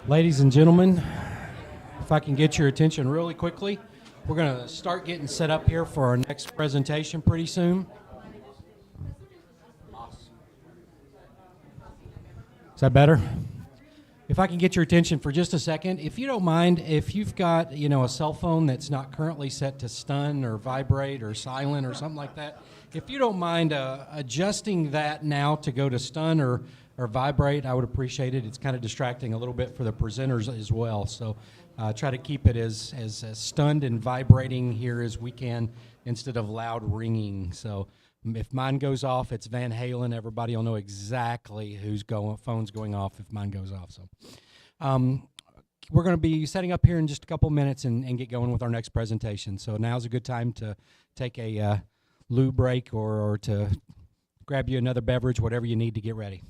Ladies and gentlemen, if I can get your attention really quickly, we're going to start getting set up here for our next presentation pretty soon. Is that better? If I can get your attention for just a second, if you don't mind, if you've got, a cell phone that's not currently set to stun or vibrate or silent or something like that, if you don't mind adjusting that now to go to stun or vibrate, I would appreciate it. It's kind of distracting a little bit for the presenters as well. So try to keep it as stunned and vibrating here as we can instead of loud ringing. So if mine goes off, it's Van Halen. Everybody will know exactly whose phone's going off if mine goes off. So we're going to be setting up here in just a couple minutes and get going with our next presentation. So now's a good time to take a loo break or to grab you another beverage, whatever you need to get ready.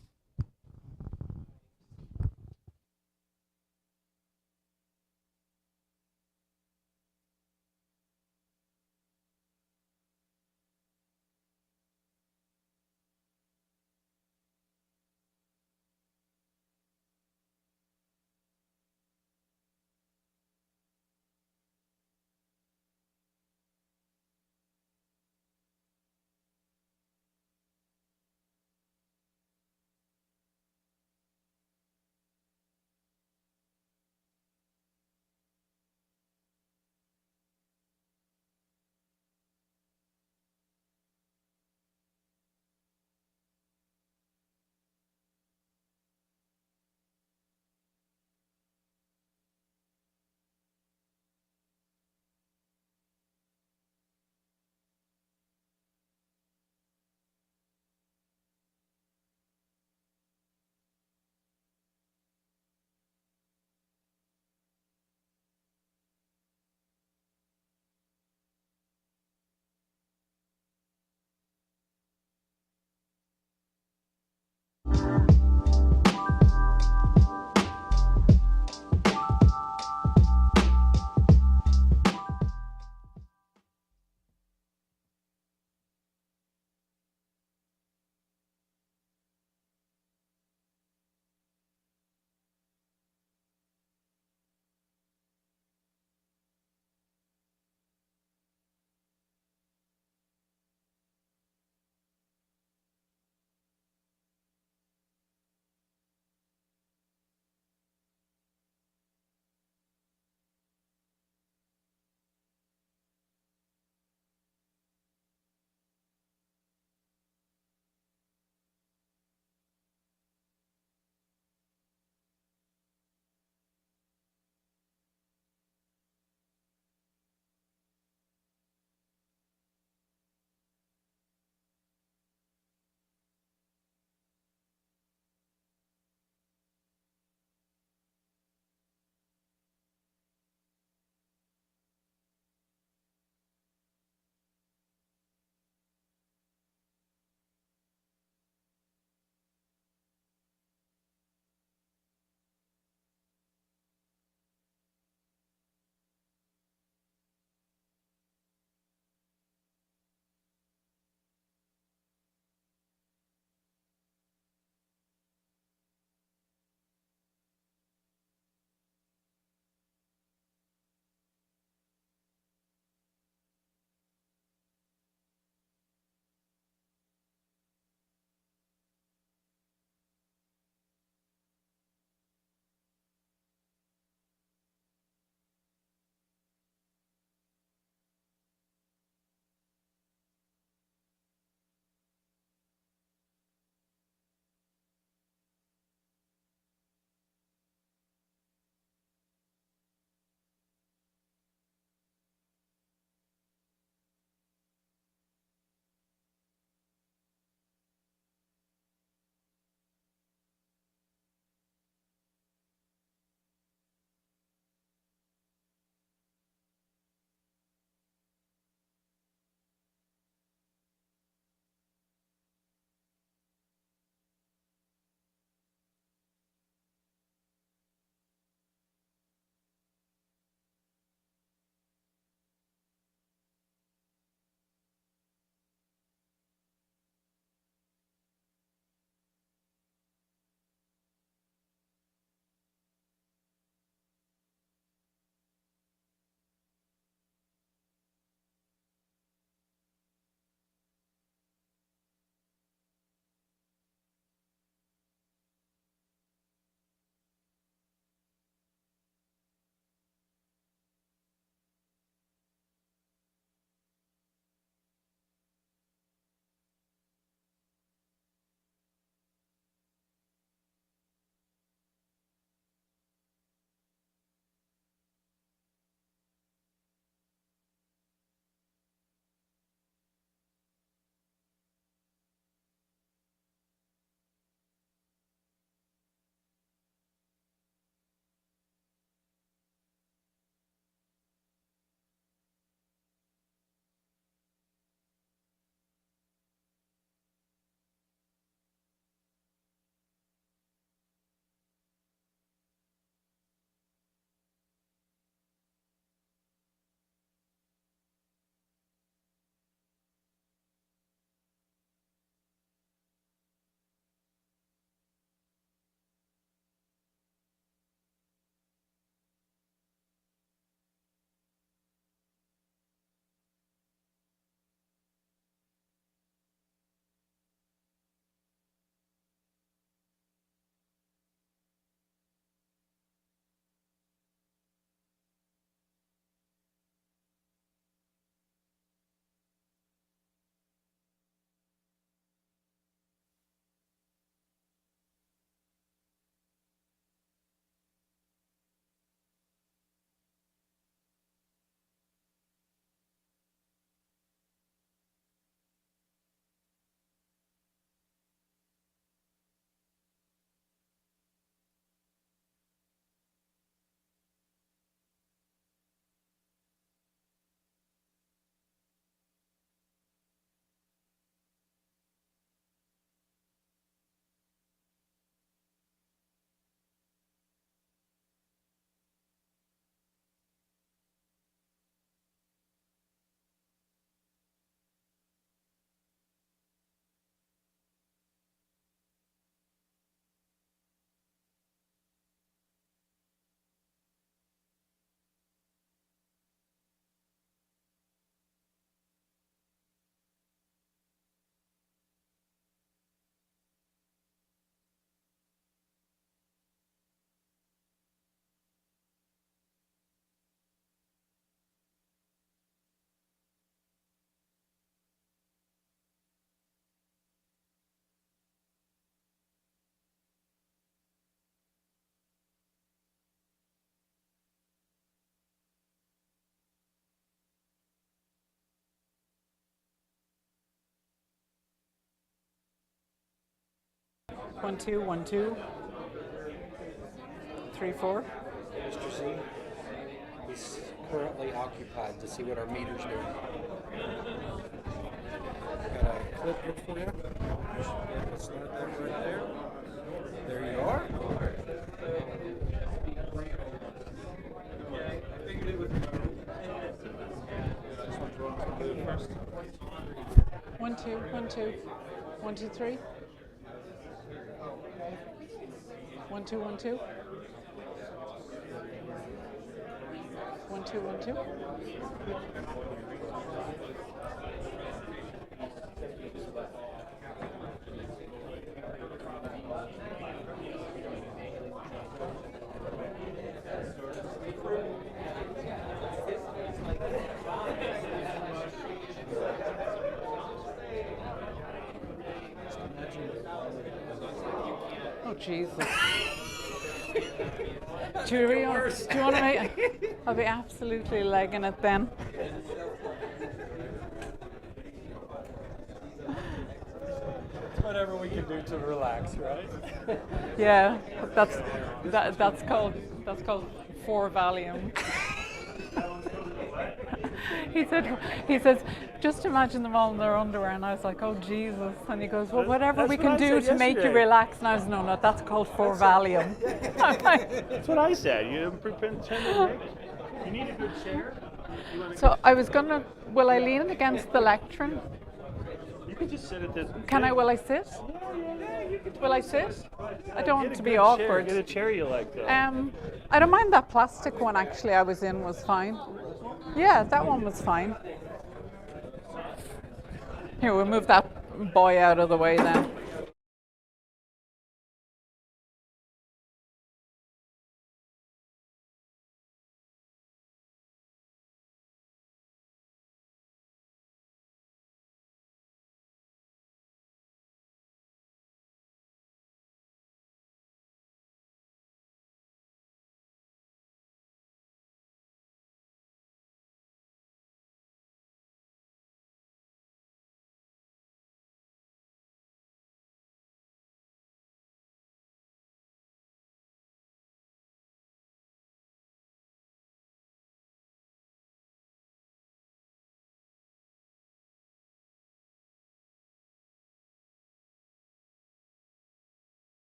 1, 2, 1, 2. 3, 4. Mr. Z, he's currently occupied to see what our meter's doing. Got a clip here for you. Let's start that right there. There you are. One, two, 1, 2. 1, 2, 3. 1, 2, 1, 2. 1, 2, 1, 2. Oh, Jesus. Do you want to make? I'll be absolutely legging it then. Whatever we can do to relax, right? Yeah, that's called 4 Valium. he says, just imagine them all in their underwear, and I was like, oh Jesus, and he goes, well, whatever we can do to make you relax, and I was, no, that's called 4 Valium. That's what I said. You pretend to you need a good chair. So I was gonna, will I lean against the lectern? You can just sit at this. Will I sit? Will I sit? I don't want to be awkward. Get a chair you like though. I don't mind that plastic one actually I was in was fine. Yeah, that one was fine. Here, we'll move that boy out of the way then.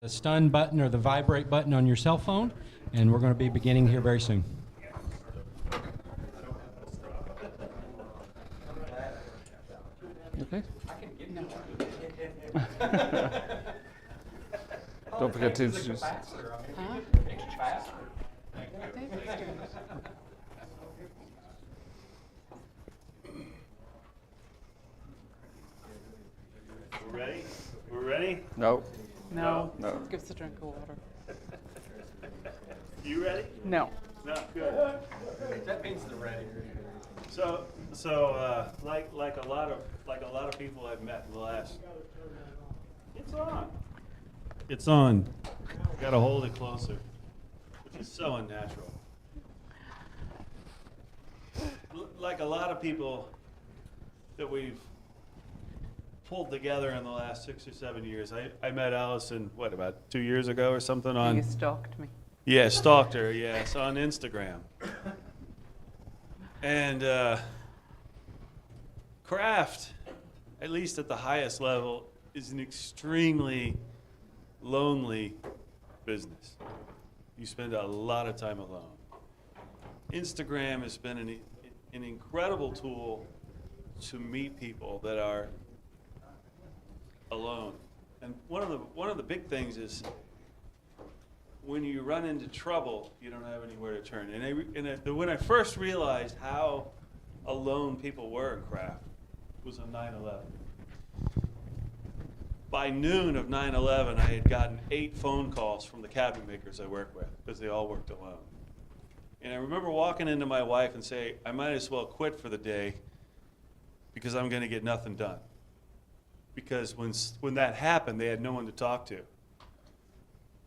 The stun button or the vibrate button on your cell phone, and we're going to be beginning here very soon. Okay. Don't forget to introduce. We're ready? No. No. No. Give us a drink of water. You ready? No. No, good. That means they're ready. So like a lot of people I've met in the last. It's on. It's on. Got to hold it closer, which is so unnatural. Like a lot of people that we've pulled together in the last 6 or 7 years. I met Alison, about 2 years ago or something on. You stalked me. Yeah, stalked her, yes, on Instagram. And craft, at least at the highest level, is an extremely lonely business. You spend a lot of time alone. Instagram has been an incredible tool to meet people that are alone. And one of the big things is when you run into trouble, you don't have anywhere to turn. When I first realized how alone people were in craft was on 9/11. By noon of 9/11, I had gotten 8 phone calls from the cabinet makers I work with, because they all worked alone. And I remember walking into my wife and saying, I might as well quit for the day because I'm going to get nothing done. Because when that happened, they had no one to talk to.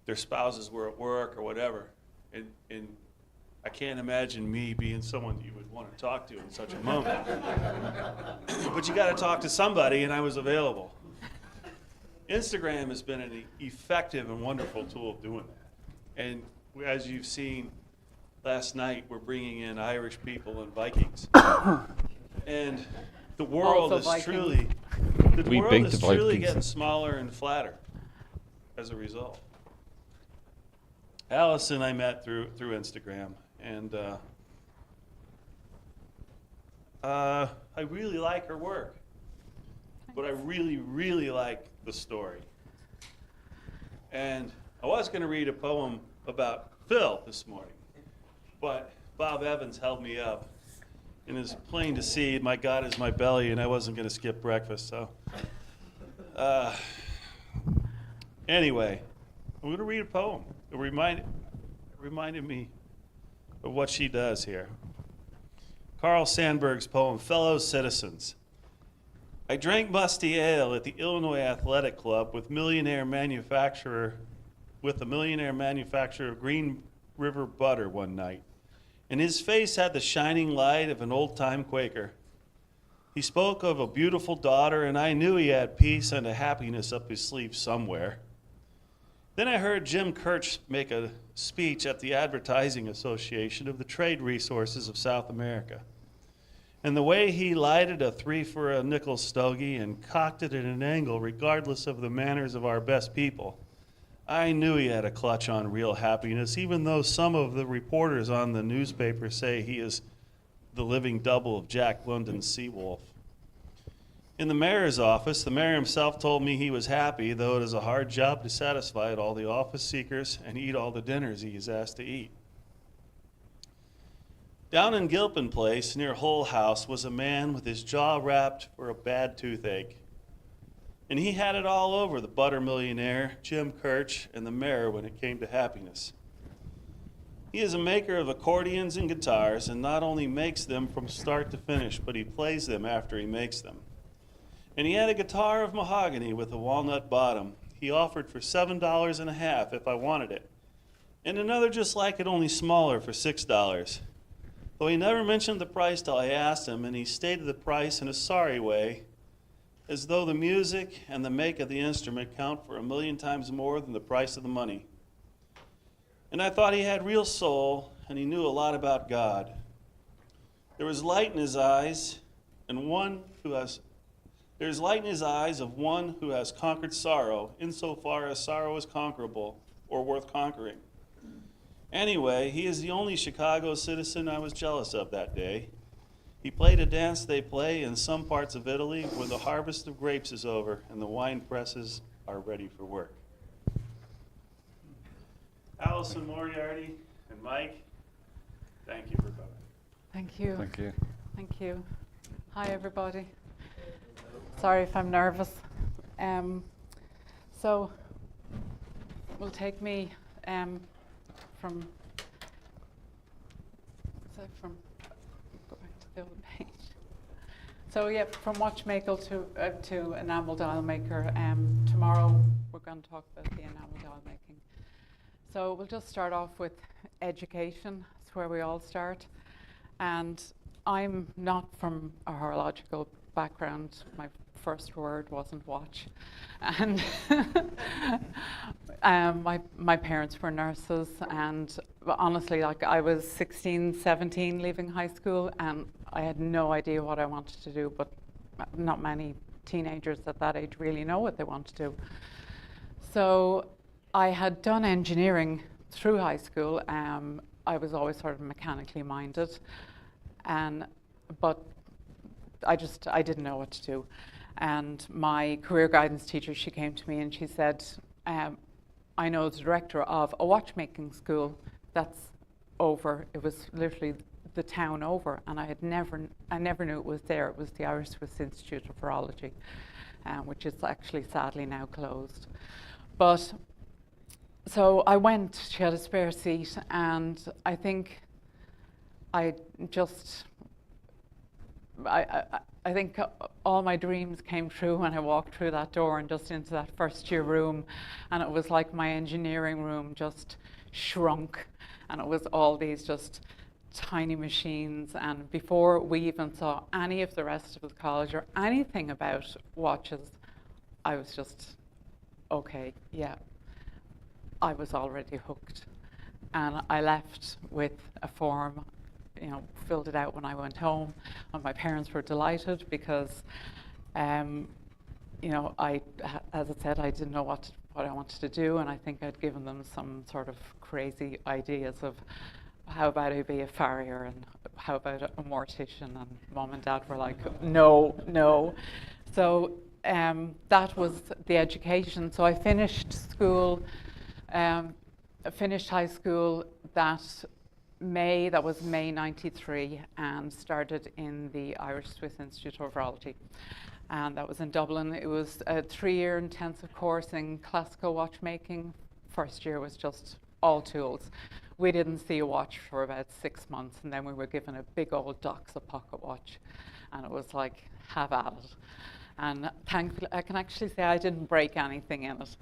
Their spouses were at work or whatever. And I can't imagine me being someone that you would want to talk to in such a moment. But you got to talk to somebody, and I was available. Instagram has been an effective and wonderful tool of doing that. And as you've seen last night, we're bringing in Irish people and Vikings. And the world Also is truly, We baked the truly Vikings. getting smaller and flatter as a result. Alison I met through Instagram, and I really like her work. But I really, really like the story. And I was going to read a poem about Phil this morning, but Bob Evans held me up. And it's plain to see my God is my belly, and I wasn't going to skip breakfast. So anyway, I'm going to read a poem. It reminded me of what she does here. Carl Sandburg's poem, Fellow Citizens. I drank musty ale at the Illinois Athletic Club with a millionaire manufacturer of Green River butter one night, and his face had the shining light of an old-time Quaker. He spoke of a beautiful daughter, and I knew he had peace and a happiness up his sleeve somewhere. Then I heard Jim Kirch make a speech at the Advertising Association of the Trade Resources of South America. And the way he lighted a 3 for a nickel stogie and cocked it at an angle regardless of the manners of our best people, I knew he had a clutch on real happiness, even though some of the reporters on the newspaper say he is the living double of Jack London's Seawolf. In the mayor's office, the mayor himself told me he was happy, though it is a hard job to satisfy all the office seekers and eat all the dinners he is asked to eat. Down in Gilpin Place, near Hull House, was a man with his jaw wrapped for a bad toothache. And he had it all over the butter millionaire, Jim Kirch, and the mayor when it came to happiness. He is a maker of accordions and guitars, and not only makes them from start to finish, but he plays them after he makes them. And he had a guitar of mahogany with a walnut bottom. He offered for $7.50 if I wanted it, and another just like it, only smaller, for $6. Though he never mentioned the price till I asked him, and he stated the price in a sorry way, as though the music and the make of the instrument count for 1,000,000 times more than the price of the money. And I thought he had real soul, and he knew a lot about God. There was light in his eyes, there's light in his eyes of one who has conquered sorrow, insofar as sorrow is conquerable or worth conquering. Anyway, he is the only Chicago citizen I was jealous of that day. He played a dance they play in some parts of Italy where the harvest of grapes is over and the wine presses are ready for work. Alison, Moriarty, and Mike, thank you for coming. Thank you. Thank you. Thank you. Hi, everybody. Sorry if I'm nervous. So, will take me from go back to the old page. So yeah, from watchmaker to enamel dial maker. Tomorrow we're going to talk about the enamel dial making. So we'll just start off with education. That's where we all start. And I'm not from a horological background. My first word wasn't watch. And my parents were nurses, and honestly, like, I was 16, 17 leaving high school, and I had no idea what I wanted to do, but not many teenagers at that age really know what they want to do. So I had done engineering through high school. I was always sort of mechanically minded, but I didn't know what to do. And my career guidance teacher, she came to me and she said, I know the director of a watchmaking school that's over. It was literally the town over, and I never knew it was there. It was the Irish Swiss Institute of Horology, which is actually sadly now closed. But so I went, she had a spare seat, and I think I think all my dreams came true when I walked through that door and just into that first year room, and it was like my engineering room just shrunk, and it was all these just tiny machines. And before we even saw any of the rest of the college or anything about watches, I was just, okay, yeah, I was already hooked. And I left with a form, filled it out when I went home, and my parents were delighted because, as I said, I didn't know what I wanted to do, and I think I'd given them some sort of crazy ideas of how about I be a farrier and how about a mortician, and mom and dad were like, no. So that was the education. So I finished school, finished high school that was May 93, and started in the Irish Swiss Institute of Horology. And that was in Dublin. It was a 3-year intensive course in classical watchmaking. First year was just all tools. We didn't see a watch for about 6 months, and then we were given a big old Doxa pocket watch, and it was like, have at it. And thankfully, I can actually say I didn't break anything in it.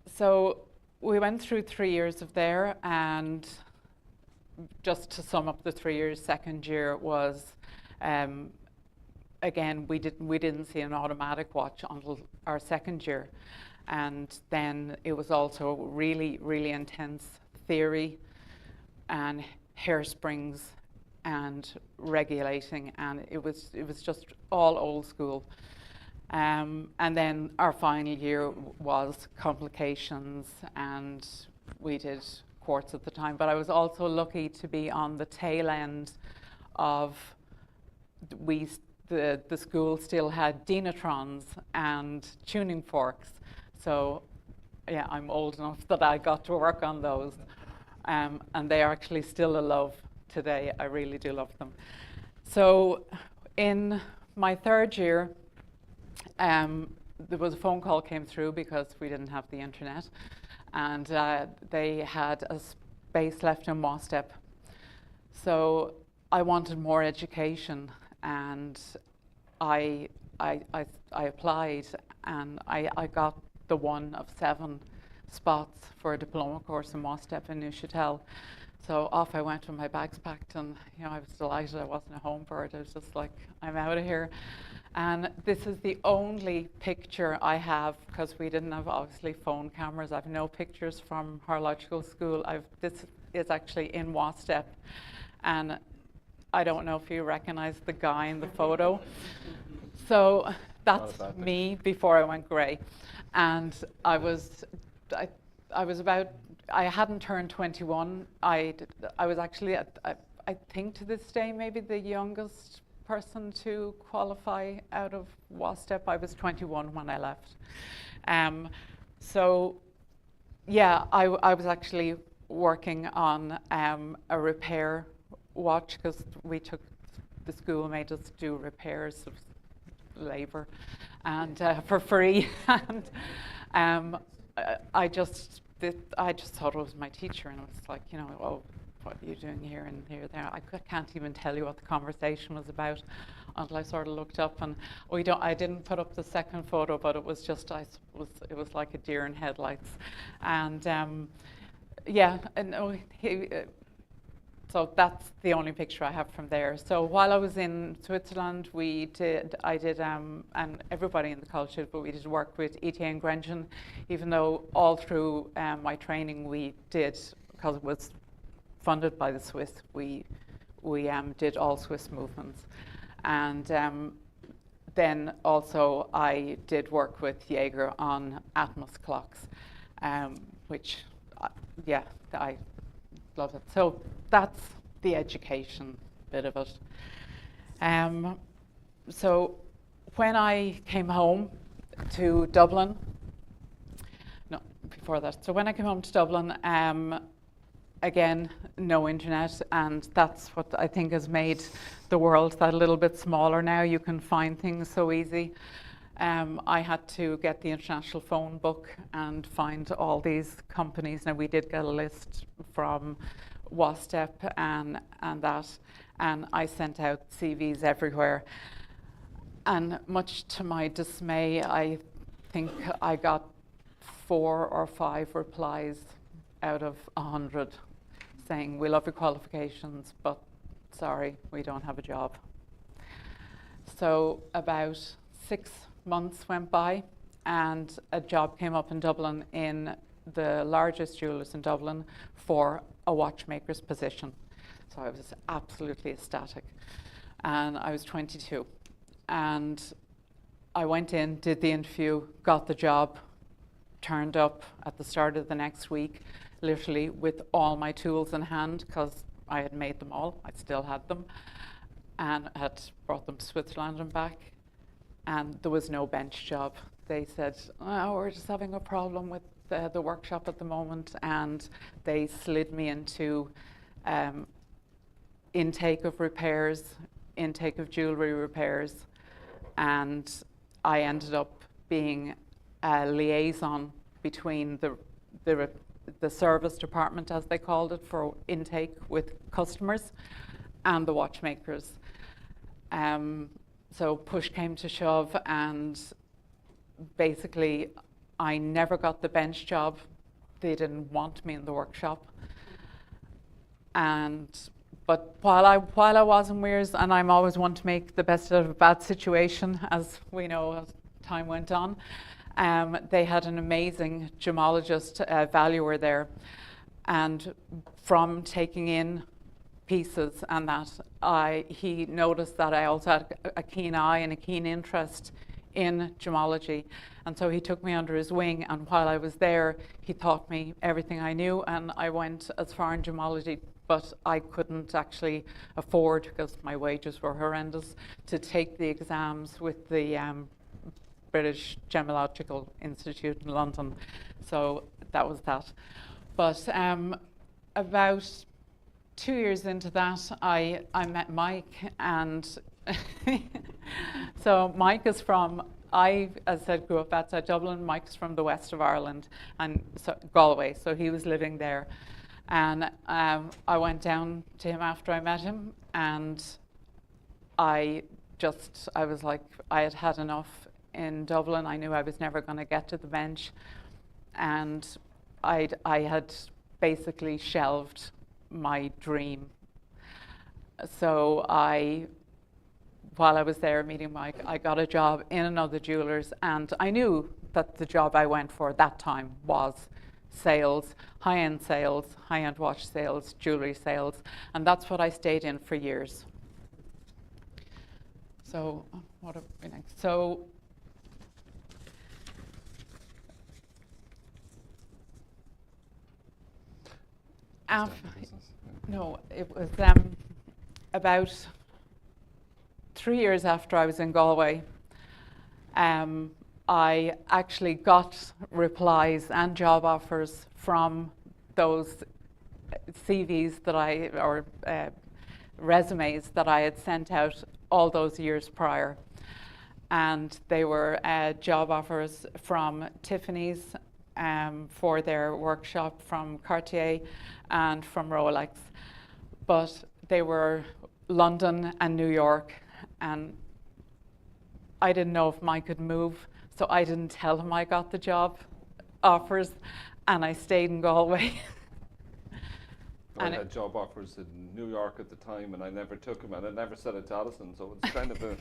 So we went through 3 years of there, and just to sum up the 3 years, second year was, again, we didn't see an automatic watch until our second year. And then it was also really, really intense theory and hairsprings and regulating, and it was just all old school. And then our final year was complications, and we did quartz at the time. But I was also lucky to be on the tail end of the school still had Dynatrons and tuning forks. So yeah, I'm old enough that I got to work on those. And they are actually still a love today. I really do love them. So in my third year, there was a phone call came through because we didn't have the internet, and they had a space left in WASTEP. So I wanted more education, and I applied, and I got the one of 7 spots for a diploma course in WASTEP in Neuchâtel. So off I went with my bags packed, and I was delighted I wasn't a home bird. I was just like, I'm out of here. And this is the only picture I have, because we didn't have obviously phone cameras. I have no pictures from horological school. This is actually in WASTEP, and I don't know if you recognize the guy in the photo. So that's me before I went grey. And I hadn't turned 21. I was actually, I think to this day, maybe the youngest person to qualify out of WASTEP. I was 21 when I left. So yeah, I was actually working on a repair watch, because the school made us do repairs of labor and for free. And I just thought it was my teacher, and it was like, oh, what are you doing here and here, there? I can't even tell you what the conversation was about until I sort of looked up. And I didn't put up the second photo, but it was just, it was like a deer in headlights. And yeah, and so that's the only picture I have from there. So while I was in Switzerland, I did, and everybody in the college did, but we did work with Etienne Grengen, even though all through my training we did, because it was funded by the Swiss, we did all Swiss movements. And then also I did work with Jaeger on Atmos clocks, which, yeah, I love it. So that's the education bit of it. So when I came home to Dublin, no, before that. So when I came home to Dublin, again, no internet, and that's what I think has made the world that little bit smaller now. You can find things so easy. I had to get the international phone book and find all these companies. Now, we did get a list from WASTEP and that, and I sent out CVs everywhere. And much to my dismay, I think I got 4 or 5 replies out of 100 saying, we love your qualifications, but sorry, we don't have a job. So about 6 months went by, and a job came up in Dublin, in the largest jewellers in Dublin, for a watchmaker's position. So I was absolutely ecstatic. And I was 22. And I went in, did the interview, got the job, turned up at the start of the next week, literally with all my tools in hand, because I had made them all, I still had them, and had brought them to Switzerland and back. And there was no bench job. They said, oh, we're just having a problem with the workshop at the moment, and they slid me into intake of repairs, intake of jewellery repairs, and I ended up being a liaison between the service department, as they called it, for intake with customers, and the watchmakers. So push came to shove, and basically I never got the bench job. They didn't want me in the workshop. But while I was in Weirs, and I'm always one to make the best out of a bad situation, as we know as time went on, they had an amazing gemologist, valuer there, and from taking in pieces and that, he noticed that I also had a keen eye and a keen interest in gemology, and so he took me under his wing, and while I was there he taught me everything I knew, and I went as far in gemology, but I couldn't actually afford, because my wages were horrendous, to take the exams with the British Gemological Institute in London. So that was that. But about 2 years into that, I met Mike, and so Mike is from, as I said, grew up outside Dublin. Mike's from the west of Ireland, and so Galway, so he was living there. And I went down to him after I met him, and I was like, I had had enough in Dublin. I knew I was never going to get to the bench, and I had basically shelved my dream. So while I was there meeting Mike, I got a job in another jeweller's, and I knew that the job I went for that time was sales, high-end watch sales, jewellery sales, and that's what I stayed in for years. So what are we next? So no, it was about 3 years after I was in Galway. I actually got replies and job offers from those CVs or resumes that I had sent out all those years prior. And they were job offers from Tiffany's for their workshop, from Cartier, and from Rolex. But they were London and New York, and I didn't know if Mike could move, so I didn't tell him I got the job offers, and I stayed in Galway. I had job offers in New York at the time, and I never took them, and I never said it to Alison, so it's kind of a...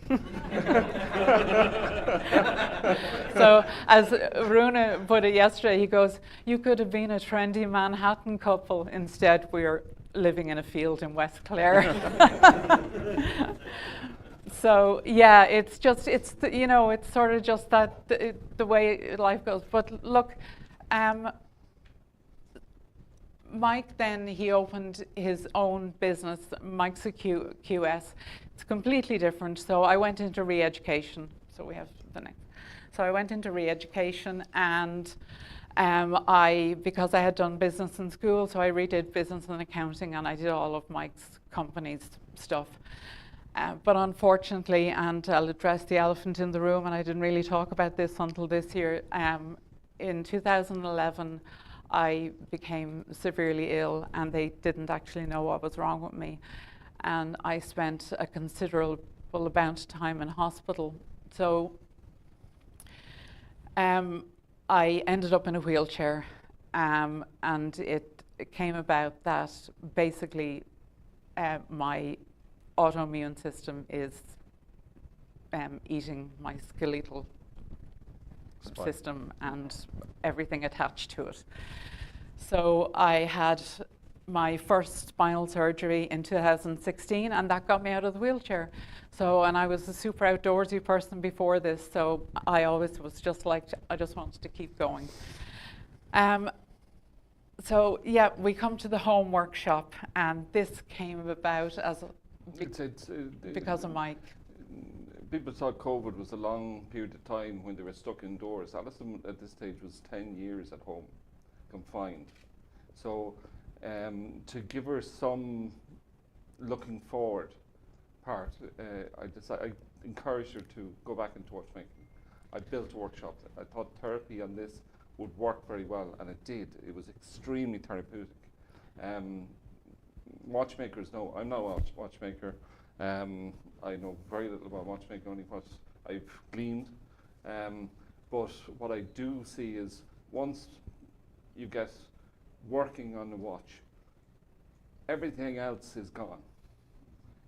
So as Runa put it yesterday, he goes, you could have been a trendy Manhattan couple. Instead, we're living in a field in West Clare. So yeah, it's sort of just that the way life goes. But look, Mike then, he opened his own business, Mike's QS. It's completely different. So I went into re-education. So we have the next. So I went into re-education, and because I had done business in school, so I redid business and accounting, and I did all of Mike's company's stuff. But unfortunately, and I'll address the elephant in the room, and I didn't really talk about this until this year, in 2011, I became severely ill, and they didn't actually know what was wrong with me. And I spent a considerable amount of time in hospital. So I ended up in a wheelchair, and it came about that basically my autoimmune system is eating my skeletal system and everything attached to it. So I had my first spinal surgery in 2016, and that got me out of the wheelchair. So, and I was a super outdoorsy person before this, so I always was just like, I just wanted to keep going. So yeah, we come to the home workshop, and this came about as because of Mike. People thought COVID was a long period of time when they were stuck indoors. Alison at this stage was 10 years at home, confined. So to give her some looking forward part, I encouraged her to go back into watchmaking. I built workshops. I thought therapy on this would work very well, and it did. It was extremely therapeutic. Watchmakers know, I'm not a watchmaker. I know very little about watchmaking, only what I've gleaned. But what I do see is once you get working on the watch, everything else is gone.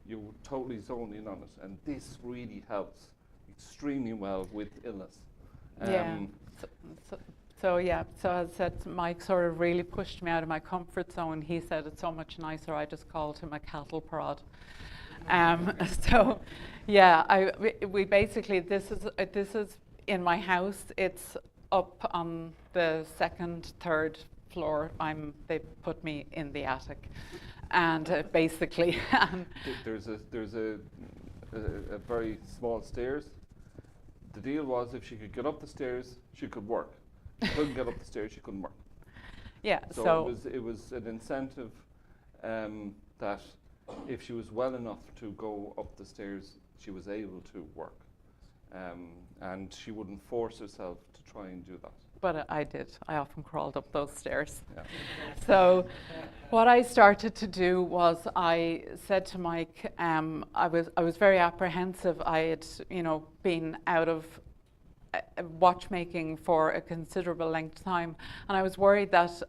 You totally zone in on it, and this really helps extremely well with illness. So as I said, Mike sort of really pushed me out of my comfort zone. He said it's so much nicer. I just called him a cattle prod. So yeah, we basically, this is in my house. It's up on the second, third floor. They put me in the attic, and basically there's a very small stairs. The deal was if she could get up the stairs, she could work. She couldn't get up the stairs, she couldn't work. Yeah. So it was an incentive that if she was well enough to go up the stairs, she was able to work, and she wouldn't force herself to try and do that. But I did. I often crawled up those stairs. Yeah. So what I started to do was I said to Mike, I was very apprehensive. I had, been out of watchmaking for a considerable length of time, and I was worried that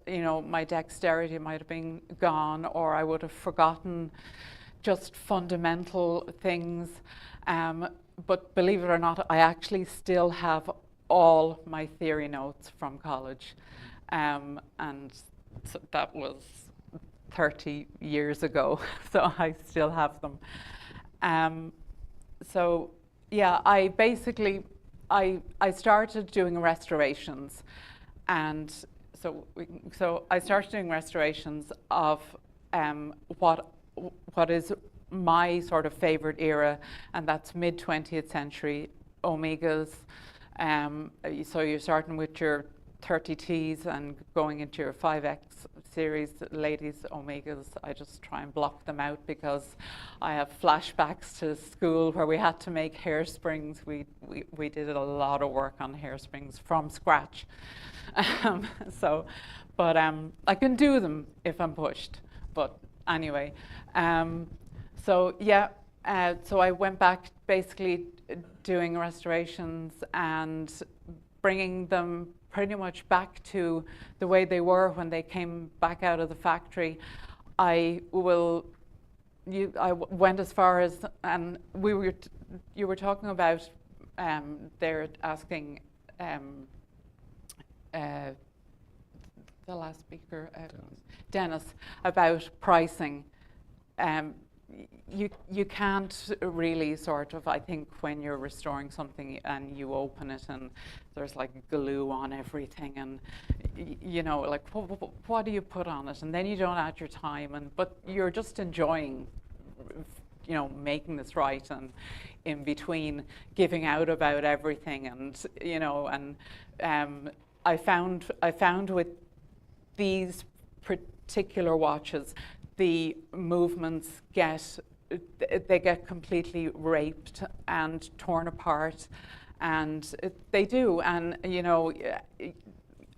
my dexterity might have been gone, or I would have forgotten just fundamental things. But believe it or not, I actually still have all my theory notes from college, and so that was 30 years ago, so I still have them. So yeah, I basically I started doing restorations, and so I started doing restorations of what is my sort of favorite era, and that's mid 20th century Omegas. So you're starting with your 30Ts and going into your 5X series. Ladies Omegas, I just try and block them out because I have flashbacks to school where we had to make hairsprings. We did a lot of work on hairsprings from scratch. But I can do them if I'm pushed. But anyway, so I went back basically doing restorations and bringing them pretty much back to the way they were when they came back out of the factory. I went as far as, and you were talking about, they're asking the last speaker, Dennis, about pricing. you can't really sort of, I think when you're restoring something and you open it and there's like glue on everything and you know, like what do you put on it? And then you don't add your time, but you're just enjoying, you know, making this right, and in between giving out about everything, and you know, and I found with these particular watches, the movements they get completely raped and torn apart, and they do. And you know,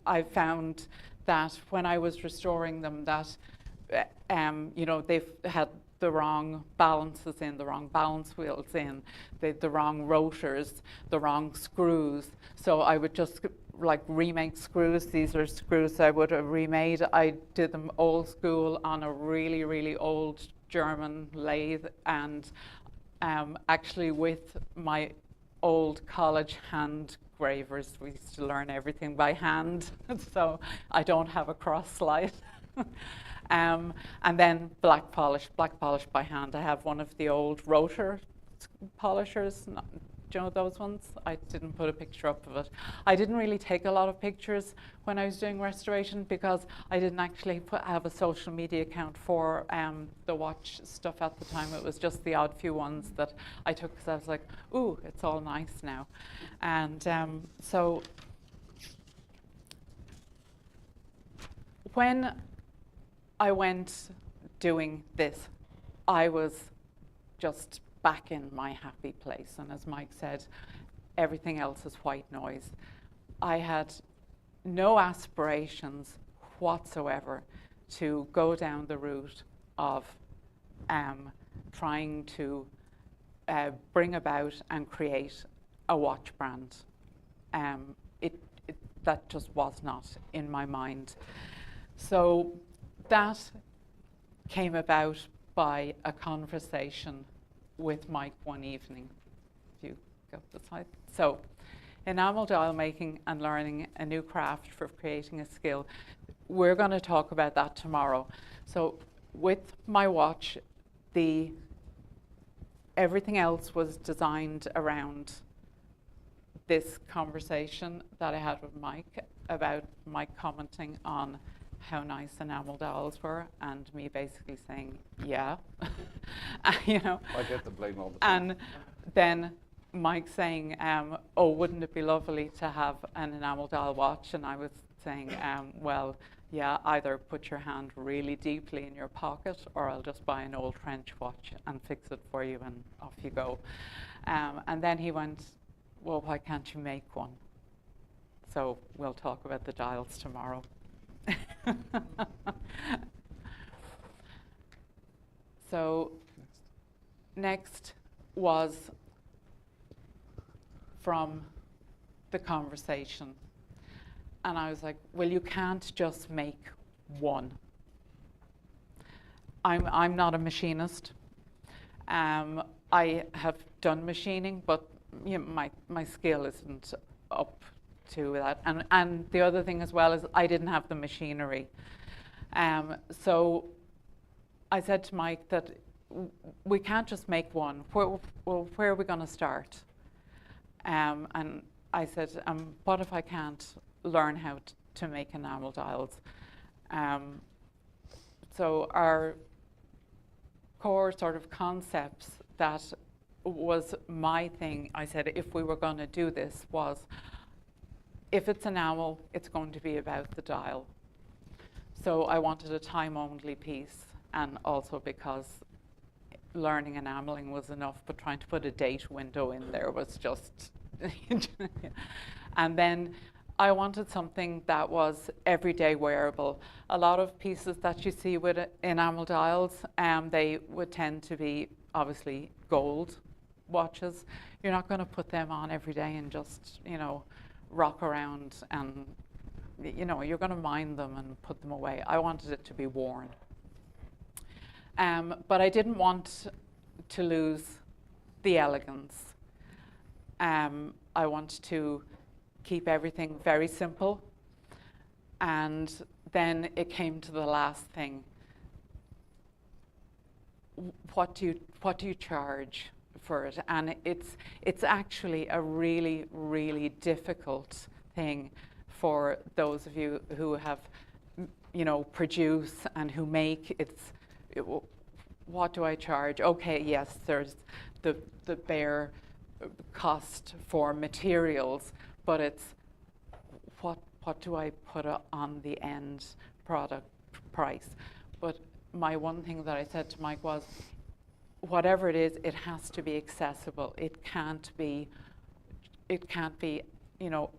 I found that when I was restoring them, that you know, they've had the wrong balances in, the wrong balance wheels in, the wrong rotors, the wrong screws. So I would just like remake screws. These are screws I would have remade. I did them old school on a really, really old German lathe, and actually with my old college hand gravers, we used to learn everything by hand, so I don't have a cross slide. And then black polish by hand. I have one of the old rotor polishers. Do you know those ones? I didn't put a picture up of it. I didn't really take a lot of pictures when I was doing restoration because I didn't actually have a social media account for the watch stuff at the time. It was just the odd few ones that I took because I was like, ooh, it's all nice now. And so when I went doing this, I was just back in my happy place. And as Mike said, everything else is white noise. I had no aspirations whatsoever to go down the route of trying to bring about and create a watch brand. That just was not in my mind. So that came about by a conversation with Mike one evening. If you go to the slide. So, enamel dial making and learning a new craft for creating a skill. We're going to talk about that tomorrow. So, with my watch, everything else was designed around this conversation that I had with Mike about Mike commenting on how nice enamel dials were, and me basically saying, yeah. You know. I get the blame all the time. And then Mike saying, oh, wouldn't it be lovely to have an enamel dial watch? And I was saying, well, yeah, either put your hand really deeply in your pocket, or I'll just buy an old French watch and fix it for you, and off you go. And then he went, well, why can't you make one? So we'll talk about the dials tomorrow. So next was from the conversation, and I was like, well, you can't just make one. I'm not a machinist. I have done machining, but you know, my skill isn't up to that. And the other thing as well is I didn't have the machinery. So I said to Mike that we can't just make one. Where are we going to start? And I said, what if I can't learn how to make enamel dials? So our core sort of concepts that was my thing, I said, if we were going to do this, was if it's enamel, it's going to be about the dial. So I wanted a time-only piece, and also because learning enameling was enough, but trying to put a date window in there was just... And then I wanted something that was everyday wearable. A lot of pieces that you see with enamel dials, they would tend to be obviously gold watches. You're not going to put them on every day and just, you know, rock around, and you know, you're going to mind them and put them away. I wanted it to be worn. But I didn't want to lose the elegance. I want to keep everything very simple. And then it came to the last thing. what do you charge for it? And it's actually a really, really difficult thing for those of you who have, produce and who make. What do I charge? Okay, yes, there's the bare cost for materials, but it's what do I put on the end product price? But my one thing that I said to Mike was, whatever it is, it has to be accessible. It can't be,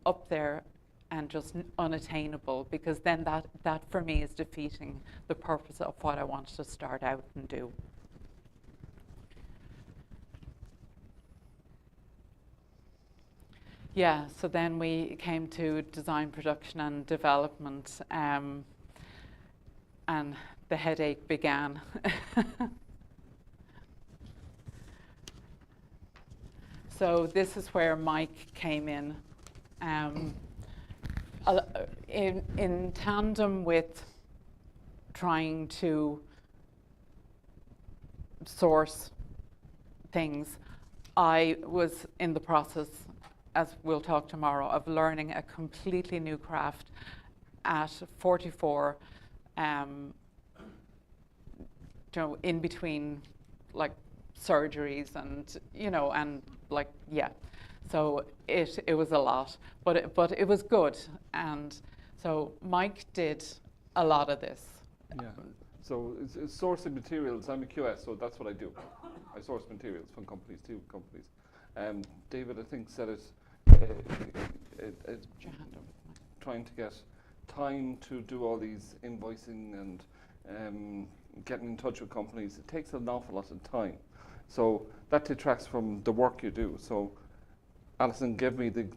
up there and just unattainable, because then that for me is defeating the purpose of what I wanted to start out and do. Yeah, so then we came to design, production and development, and the headache began. So this is where Mike came in. In tandem with trying to source things, I was in the process, as we'll talk tomorrow, of learning a completely new craft at 44, in between like surgeries and so it was a lot, but it was good. And so Mike did a lot of this. Yeah. So it's sourcing materials. I'm a QS, so that's what I do. I source materials from companies to companies. David, I think, said it. Trying to get time to do all these invoicing and getting in touch with companies, it takes an awful lot of time. So that detracts from the work you do. So Alison gave me the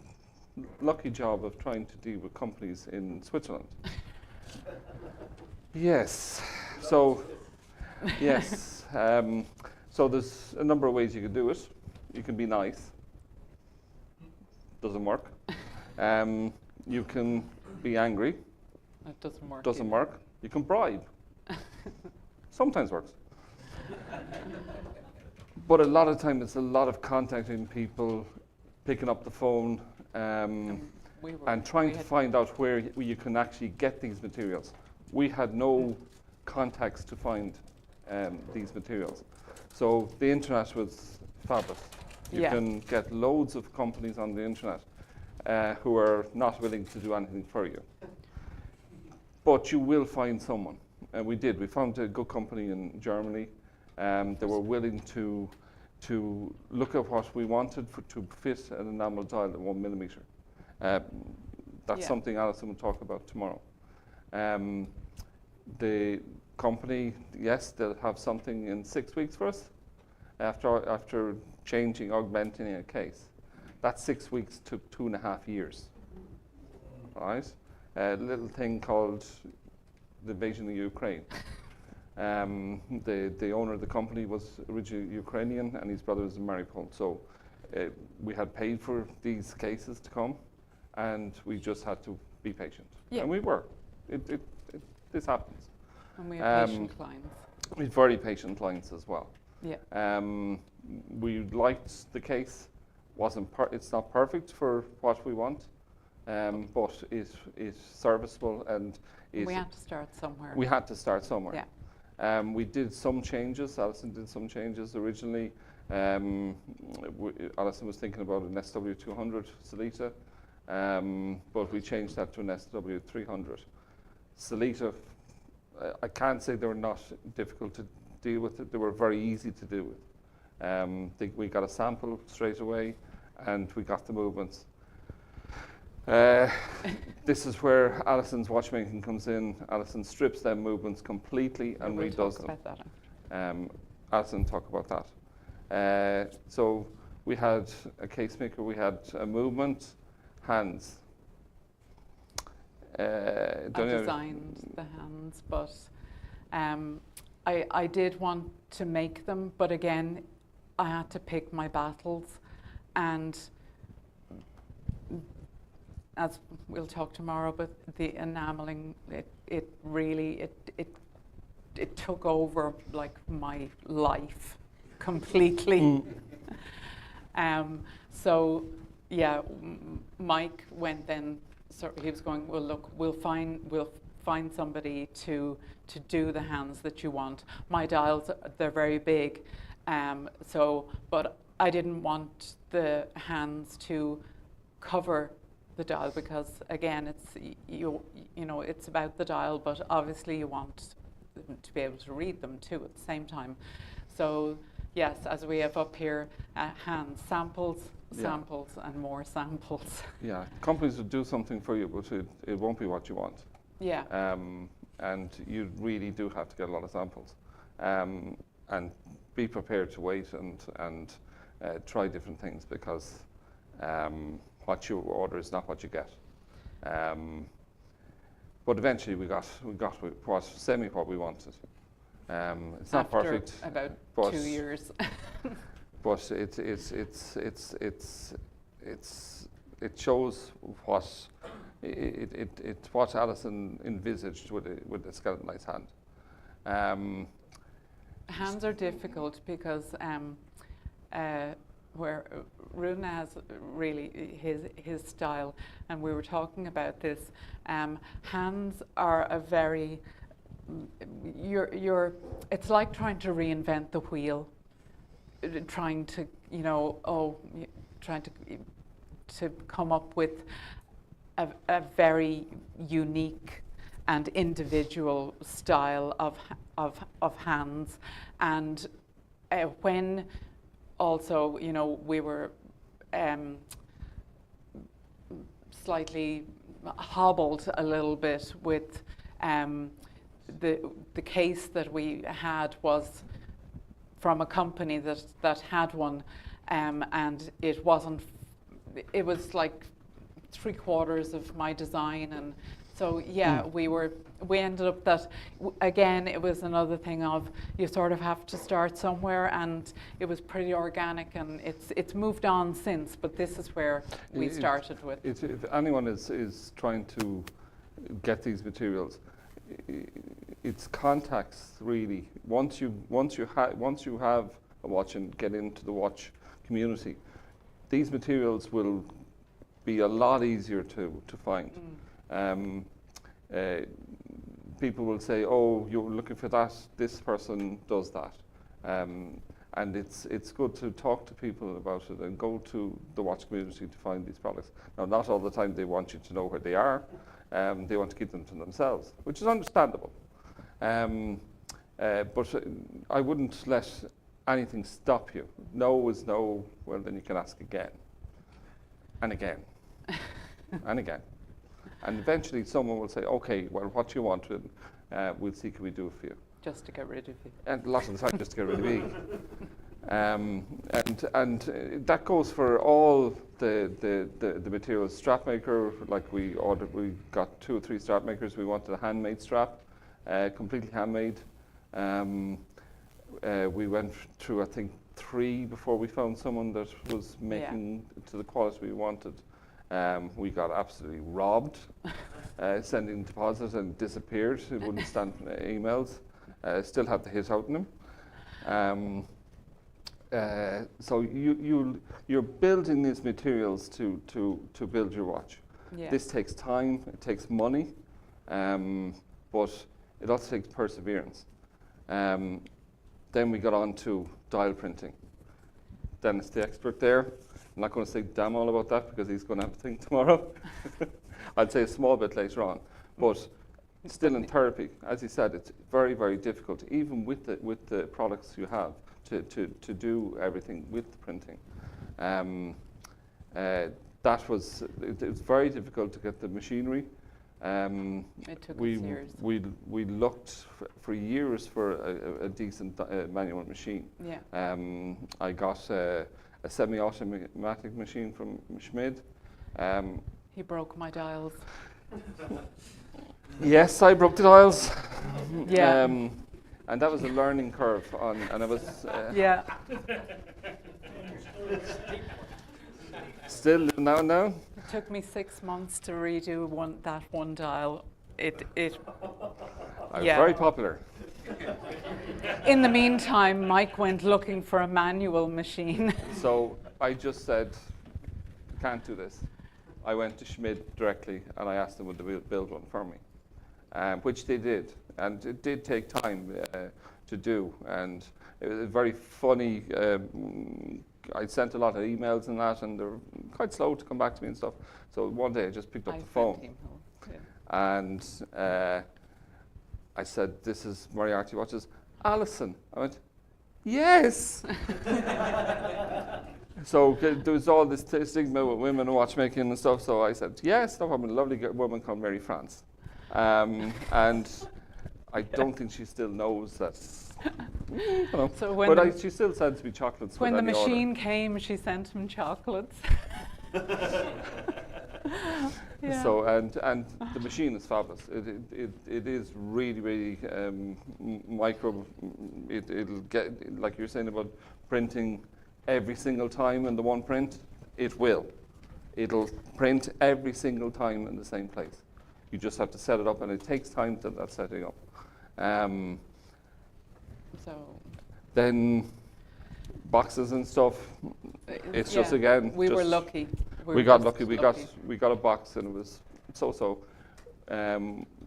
lucky job of trying to deal with companies in Switzerland. Yes. So, yes. So there's a number of ways you can do it. You can be nice. Doesn't work. You can be angry. It doesn't work. Doesn't work. You can bribe. Sometimes works. But a lot of time it's a lot of contacting people, picking up the phone, and trying to find out where you can actually get these materials. We had no contacts to find these materials. So the internet was fabulous. You can get loads of companies on the internet who are not willing to do anything for you. But you will find someone. And we did. We found a good company in Germany. They were willing to look at what we wanted to fit an enamel dial at 1 millimeter. That's something Alison will talk about tomorrow. The company, yes, they'll have something in 6 weeks for us after changing, augmenting a case. That 6 weeks took 2.5 years. All right? A little thing called the invasion of Ukraine. The owner of the company was originally Ukrainian, and his brother was a Mariupol. So we had paid for these cases to come, and we just had to be patient. Yeah. And we were. This happens. And we have patient clients. We have very patient clients as well. Yeah. We liked the case. It's not perfect for what we want, but it's serviceable, and we had to start somewhere. We had to start somewhere. Yeah. We did some changes. Alison did some changes originally. Alison was thinking about an SW200 Salita, but we changed that to an SW300. Salita, I can't say they were not difficult to deal with. They were very easy to deal with. We got a sample straight away, and we got the movements. This is where Alison's watchmaking comes in. Alison strips them movements completely and we'll redoes talk them. about that. Alison talk about that. So we had a case maker, we had a movement, hands. I designed the hands, but I did want to make them, but again, I had to pick my battles, and as we'll talk tomorrow, but the enameling, it really it took over like my life completely. So yeah, Mike went then. So he was going, well, look, we'll find somebody to do the hands that you want. My dials, they're very big, but I didn't want the hands to cover the dial, because again, it's you know, it's about the dial, but obviously you want them to be able to read them too at the same time. So yes, as we have up here, hand samples, samples, and more samples. Yeah, companies will do something for you, but it won't be what you want. Yeah. And you really do have to get a lot of samples, and be prepared to wait and try different things, because what you order is not what you get. But eventually we got what we wanted. It's not After perfect. about but 2 years. But it shows what Alison envisaged with the skeletonized hand. Hands are difficult because where Runa has really his style, and we were talking about this. Hands are a very it's like trying to reinvent the wheel, trying to to come up with a very unique and individual style of hands. And when also, we were slightly hobbled a little bit with the case that we had was from a company that had one, and it was like 3/4 of my design. And so we ended up that again, it was another thing of you sort of have to start somewhere, and it was pretty organic, and it's moved on since, but this is where we started with. If anyone is trying to get these materials, it's contacts really. Once you have a watch and get into the watch community, these materials will be a lot easier to find. People will say, "Oh, you're looking for that. This person does that," and it's good to talk to people about it and go to the watch community to find these products. Now, not all the time they want you to know where they are. They want to keep them to themselves, which is understandable. But I wouldn't let anything stop you. No is no. Well, then you can ask again, and again, and again. And eventually someone will say, "Okay, well, what do you want? We'll see, can we do it for you?" Just to get rid of you. And a lot of the time, just to get rid of me. And that goes for all the materials. Strap maker, like we got 2 or 3 strap makers. We wanted a handmade strap, completely handmade. We went through, I think, 3 before we found someone that was making to the quality we wanted. We got absolutely robbed, sending deposits and disappeared. It wouldn't stand emails. Still have the hit out in them. So you're building these materials to build your watch. Yeah. This takes time, it takes money, but it also takes perseverance. Then we got on to dial printing. Dennis, the expert there. I'm not going to say damn all about that because he's going to have a thing tomorrow. I'd say a small bit later on, but still in therapy, as he said, it's very, very difficult, even with the products you have, to do everything with the printing. It was very difficult to get the machinery. It took us years. We looked for years for a decent manual machine. Yeah. I got a semi-automatic machine from Schmid. He broke my dials. Yes, I broke the dials. Yeah. And that was a learning curve and it was Yeah. still now and now. It took me 6 months to redo that one dial. I was very popular. In the meantime, Mike went looking for a manual machine. So I just said, can't do this. I went to Schmidt directly and I asked them would they build one for me, which they did. And it did take time to do. And it was very funny. I sent a lot of emails and that, and they're quite slow to come back to me and stuff. So one day I just picked up the phone and I said, "This is Moriarty Watches. Alison." I went, "Yes." So there was all this stigma with women and watchmaking and stuff. So I said, "Yes, no problem." A lovely woman called Mary France, and I don't think she still knows that. You know. So when She still sends me chocolates. when with the any order. machine came, she sent him chocolates. Yeah. So and the machine is fabulous. It is really micro. It'll get, like you're saying about printing every single time in the one print. It will. It'll print every single time in the same place. You just have to set it up, and it takes time to that setting up. So Then boxes and stuff. It's just again. we were just- lucky. We got lucky. We got a box, and it was so.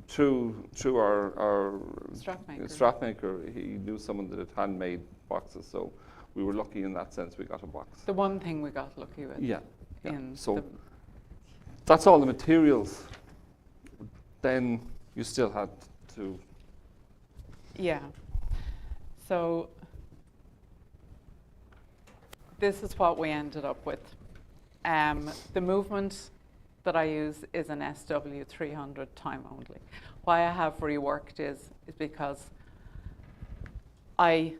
Through our strap maker, he knew someone that had handmade boxes, so we were lucky in that sense. We got a box. The one thing we got lucky with. Yeah. So the- that's all the materials. Then you still had to. Yeah. So this is what we ended up with. The movement that I use is an SW300 time only. Why I have reworked is because I'm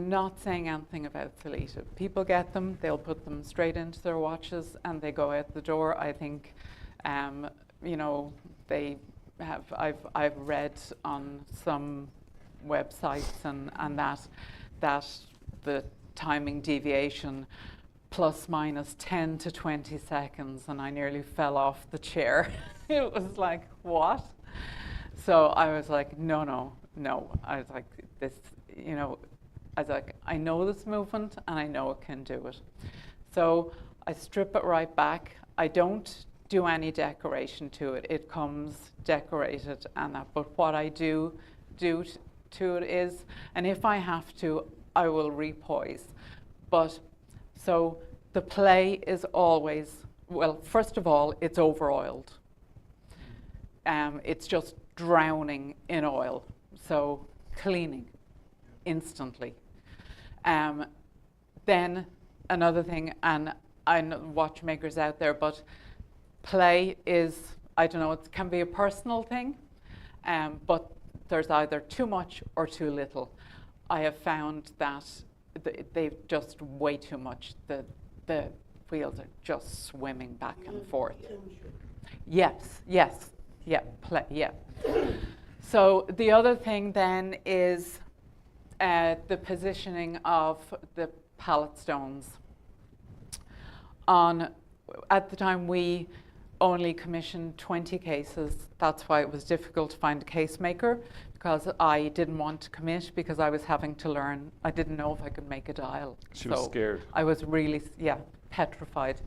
not saying anything about Celita. People get them, they'll put them straight into their watches and they go out the door. I think, they have, I've read on some websites and that the timing deviation plus minus 10 to 20 seconds, and I nearly fell off the chair. It was like, what? So I was like, no. I was like, this, I was like, I know this movement and I know it can do it. So I strip it right back. I don't do any decoration to it. It comes decorated and that. But what I do to it is, and if I have to, I will repoise. But so the play is always, well, first of all, it's over-oiled. It's just drowning in oil. So cleaning instantly. Then another thing, and I know watchmakers out there, but play is, I don't know, it can be a personal thing, but there's either too much or too little. I have found that they've just way too much. The wheels are just swimming back and forth. Yes, yeah, play, yeah. So the other thing then is the positioning of the pallet stones. At the time we only commissioned 20 cases. That's why it was difficult to find a case maker, because I didn't want to commit because I was having to learn. I didn't know if I could make a dial. She was scared. I was really, petrified.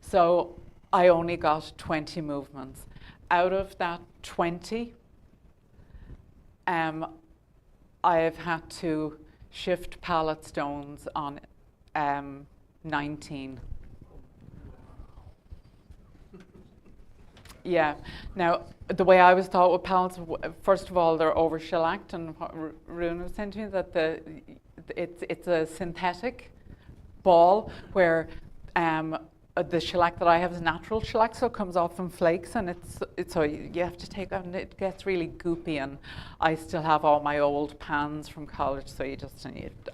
So I only got 20 movements. Out of that 20, I have had to shift pallet stones on 19. Yeah. Now, the way I was taught with pallets, first of all, they're over shellacked, and what Rune was saying to me, that it's a synthetic ball where the shellac that I have is natural shellac, so it comes off in flakes, and it's so you have to take out, and it gets really goopy. And I still have all my old pans from college, so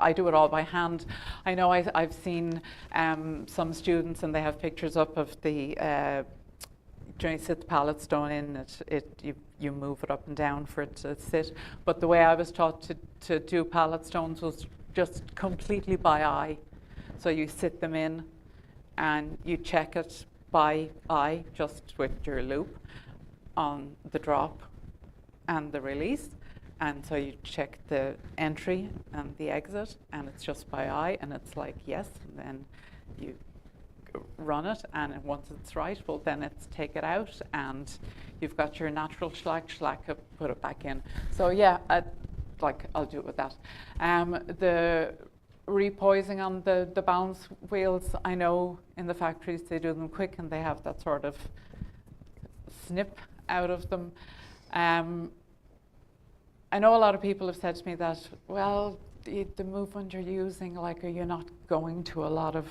I do it all by hand. I know I've seen some students, and they have pictures up of the. You sit the pallet stone in, you move it up and down for it to sit. But the way I was taught to do pallet stones was just completely by eye. So you sit them in and you check it by eye, just with your loop on the drop and the release. And so you check the entry and the exit, and it's just by eye, and it's like yes, and then you run it, and once it's right, well then it's take it out, and you've got your natural shellac it, put it back in. So yeah, I'll do it with that. The repoising on the balance wheels, I know in the factories they do them quick and they have that sort of snip out of them. I know a lot of people have said to me that, well, the movement you're using, like, are you not going to a lot of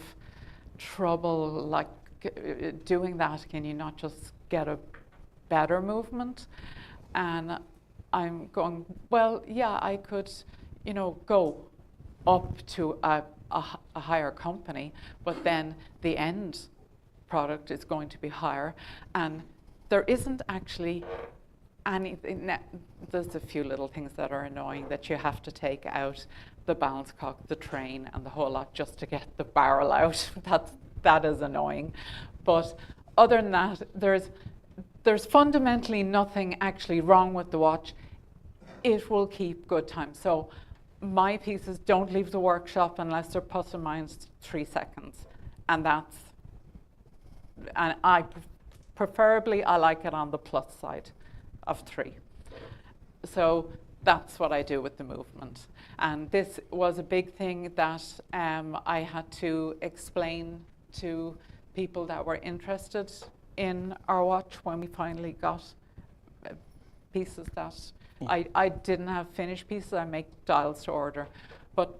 trouble, like, doing that? Can you not just get a better movement? And I'm going, well, yeah, I could, go up to a higher company, but then the end product is going to be higher, and there isn't actually anything. There's a few little things that are annoying, that you have to take out the balance cock, the train, and the whole lot just to get the barrel out. That is annoying, but other than that, there's fundamentally nothing actually wrong with the watch. It will keep good time. So my pieces don't leave the workshop unless they're plus or minus 3 seconds, and I preferably I like it on the plus side of 3. So that's what I do with the movement. And this was a big thing that I had to explain to people that were interested in our watch when we finally got pieces that I didn't have finished pieces. I make dials to order, but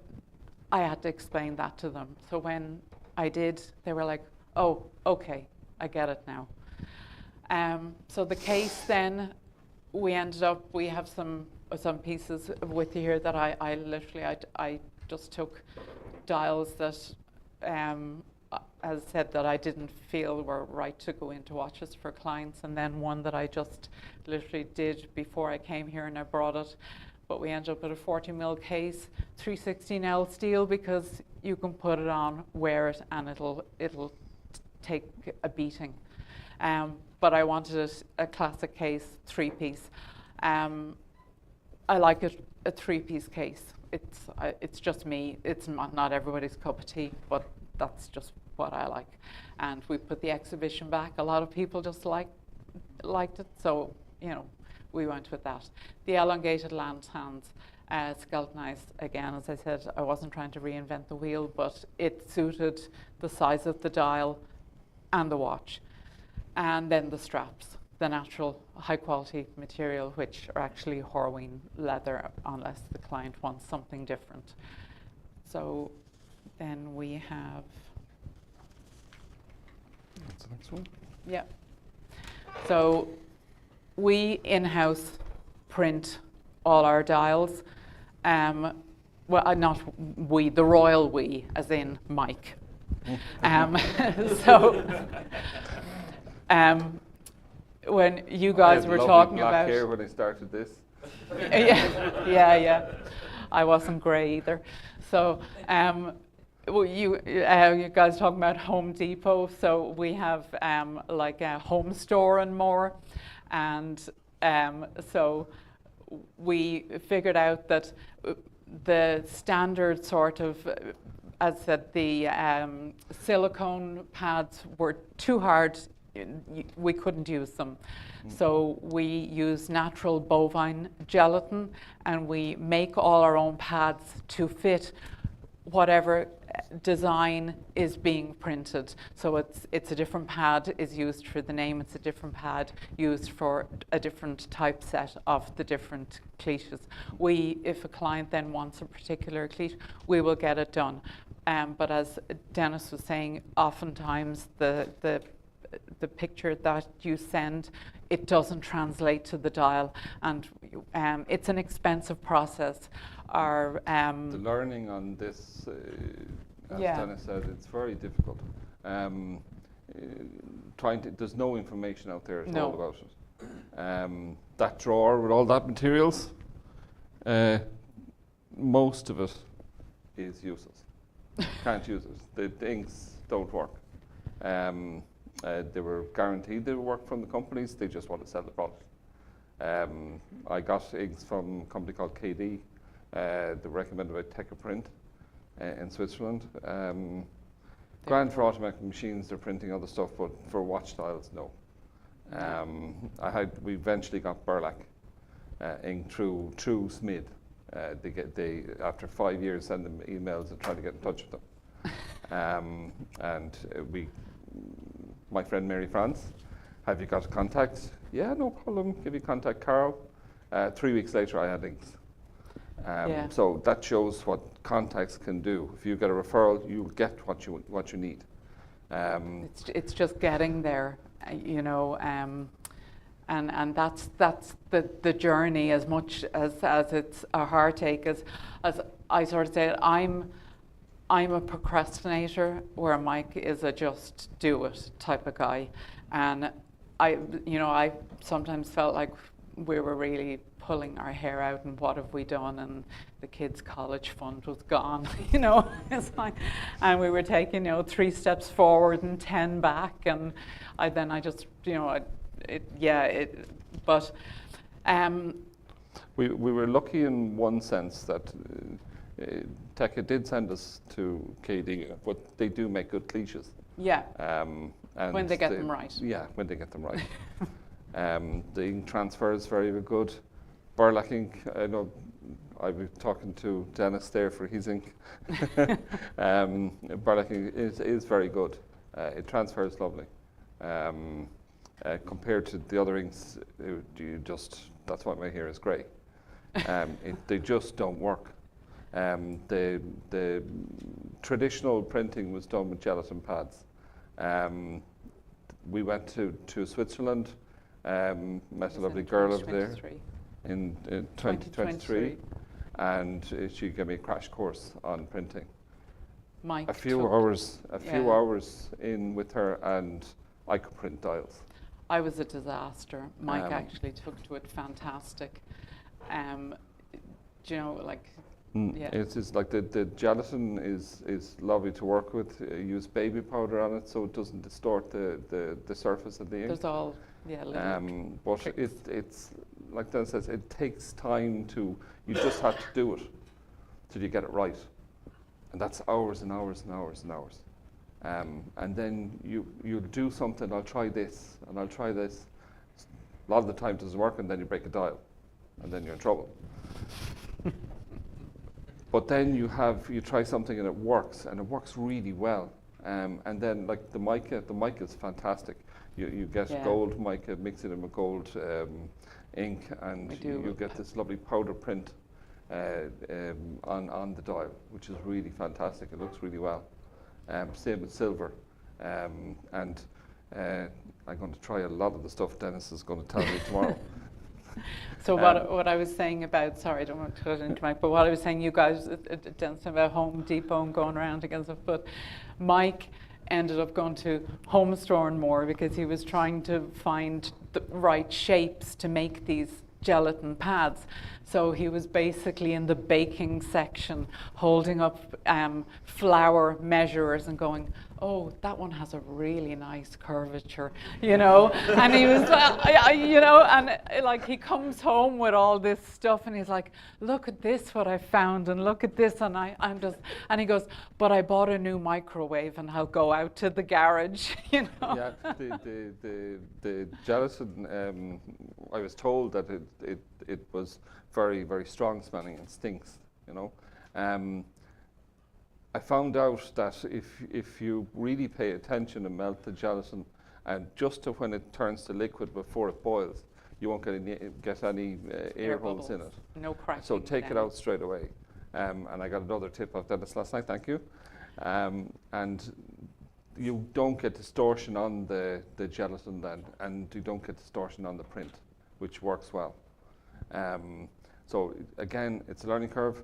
I had to explain that to them. So when I did, they were like, oh, okay, I get it now. So the case then, we ended up, we have some pieces with you here that I literally just took dials that, as I said, that I didn't feel were right to go into watches for clients, and then one that I just literally did before I came here and I brought it. But we ended up with a 40mm case, 316L steel, because you can put it on, wear it, and it'll take a beating. But I wanted a classic case, 3-piece. I like it, a 3-piece case. It's just me. It's not everybody's cup of tea, but that's just what I like. And we put the exhibition back. A lot of people just liked it, so we went with that. The elongated lance hands, skeletonized again. As I said, I wasn't trying to reinvent the wheel, but it suited the size of the dial and the watch. And then the straps, the natural high-quality material, which are actually Horween leather, unless the client wants something different. So then we have... That's the next one. Yeah. So we in-house print all our dials. Well, not we, the royal we, as in Mike. When you guys were talking about... I had black hair when I started this. yeah. I wasn't grey either. So you guys talking about Home Depot. So we have like a home store and more. And so we figured out that the standard sort of, as I said, the silicone pads were too hard. We couldn't use them. So we use natural bovine gelatin, and we make all our own pads to fit whatever design is being printed. So it's a different pad is used for the name, it's a different pad used for a different typeset of the different cleaches. If a client then wants a particular cleat, we will get it done. But as Dennis was saying, oftentimes the picture that you send, it doesn't translate to the dial, and it's an expensive process. The learning on this, as Dennis said, it's very difficult. There's no information out there at all about it. That drawer with all that materials, most of it is useless. Can't use it. The inks don't work. They were guaranteed they would work from the companies. They just want to sell the product. I got inks from a company called KD. They recommended I take a print in Switzerland. Grand for automatic machines, they're printing other stuff, but for watch dials, no. We eventually got Burlak ink through SMID. They after 5 years send them emails and try to get in touch with them. My friend Mary France, have you got a contact? Yeah, no problem. Give you contact Carol. 3 weeks later, I had inks. So that shows what contacts can do. If you get a referral, you get what you need. It's just getting there, you know, and that's the journey as much as it's a heartache. As I sort of say, I'm a procrastinator, where Mike is a just do it type of guy, and I sometimes felt like we were really pulling our hair out and what have we done, and the kids' college fund was gone, you know. It's like, and we were taking 3 steps forward and 10 back, and I just we were lucky in one sense that Tekka did send us to KD, but they do make good cliches. Yeah. And when they get them right. Yeah, when they get them right. The ink transfer is very good. Burlak ink, I know I was talking to Dennis there for his ink. Burlak ink is very good. It transfers lovely. Compared to the other inks, that's why my hair is grey. They just don't work. The traditional printing was done with gelatin pads. We went to Switzerland, met a lovely girl over there in 2023, and she gave me a crash course on printing. Mike a few hours in with her, and I could print dials. I was a disaster. Mike actually took to it fantastic. Yeah. It's like the gelatin is lovely to work with. Use baby powder on it so it doesn't distort the surface of the ink. There's all but it's like Dan says, it takes time you just have to do it till you get it right, and that's hours and hours and hours and hours. And then you'll do something. I'll try this and I'll try this. A lot of the time it doesn't work, and then you break a dial, and then you're in trouble. But then you try something and it works really well. And then like the mica is fantastic. You get gold mica, mix it in with gold ink, and you get this lovely powder print on the dial, which is really fantastic. It looks really well. Same with silver. And I'm going to try a lot of the stuff Dennis is going to tell me tomorrow. So what I was saying about, sorry, I don't want to cut into Mike, but what I was saying, you guys dancing about Home Depot and going around against stuff, but Mike ended up going to Home Store and More because he was trying to find the right shapes to make these gelatin pads. So he was basically in the baking section holding up flour measurers and going, oh, that one has a really nice curvature, and he was, and like he comes home with all this stuff and he's like, look at this, what I found, and look at this, and and he goes, but I bought a new microwave and I'll go out to the garage, Yeah, the gelatin, I was told that it was very, very strong smelling and stinks, I found out that if you really pay attention and melt the gelatin, and just to when it turns to liquid before it boils, you won't get any air holes in it. No cracking. So take it out straight away. And I got another tip off Dennis last night, thank you. And you don't get distortion on the gelatin then, and you don't get distortion on the print, which works well. So again, it's a learning curve.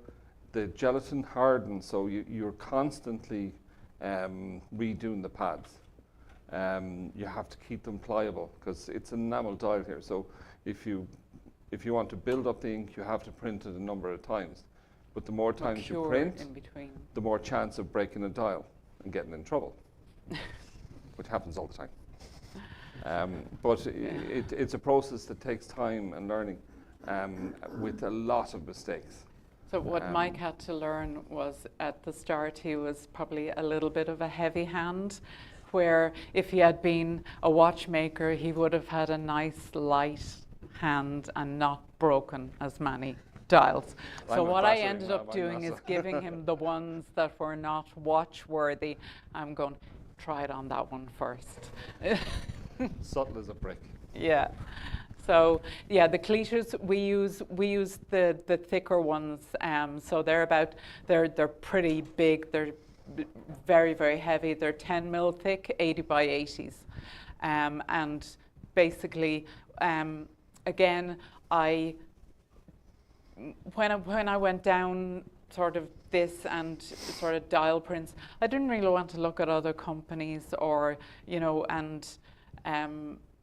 The gelatin hardens, so you're constantly redoing the pads. You have to keep them pliable because it's an enamel dial here. So if you want to build up the ink, you have to print it a number of times. But the more times you print, in between, the more chance of breaking a dial and getting in trouble, which happens all the But it's a process that takes time and learning, with a lot of mistakes. So what Mike had to learn was, at the start, he was probably a little bit of a heavy hand, where if he had been a watchmaker, he would have had a nice light hand and not broken as many dials. So I'm a what I battering ended ram, up I'm doing not is giving him the ones that were not watch worthy. I'm going, try it on that one first. Subtle as a brick. Yeah. So yeah, the cleaters we use the thicker ones. So they're pretty big. They're very, very heavy. They're 10 mil thick, 80 by 80s, and basically, again, when I went down sort of this and sort of dial prints, I didn't really want to look at other companies, or and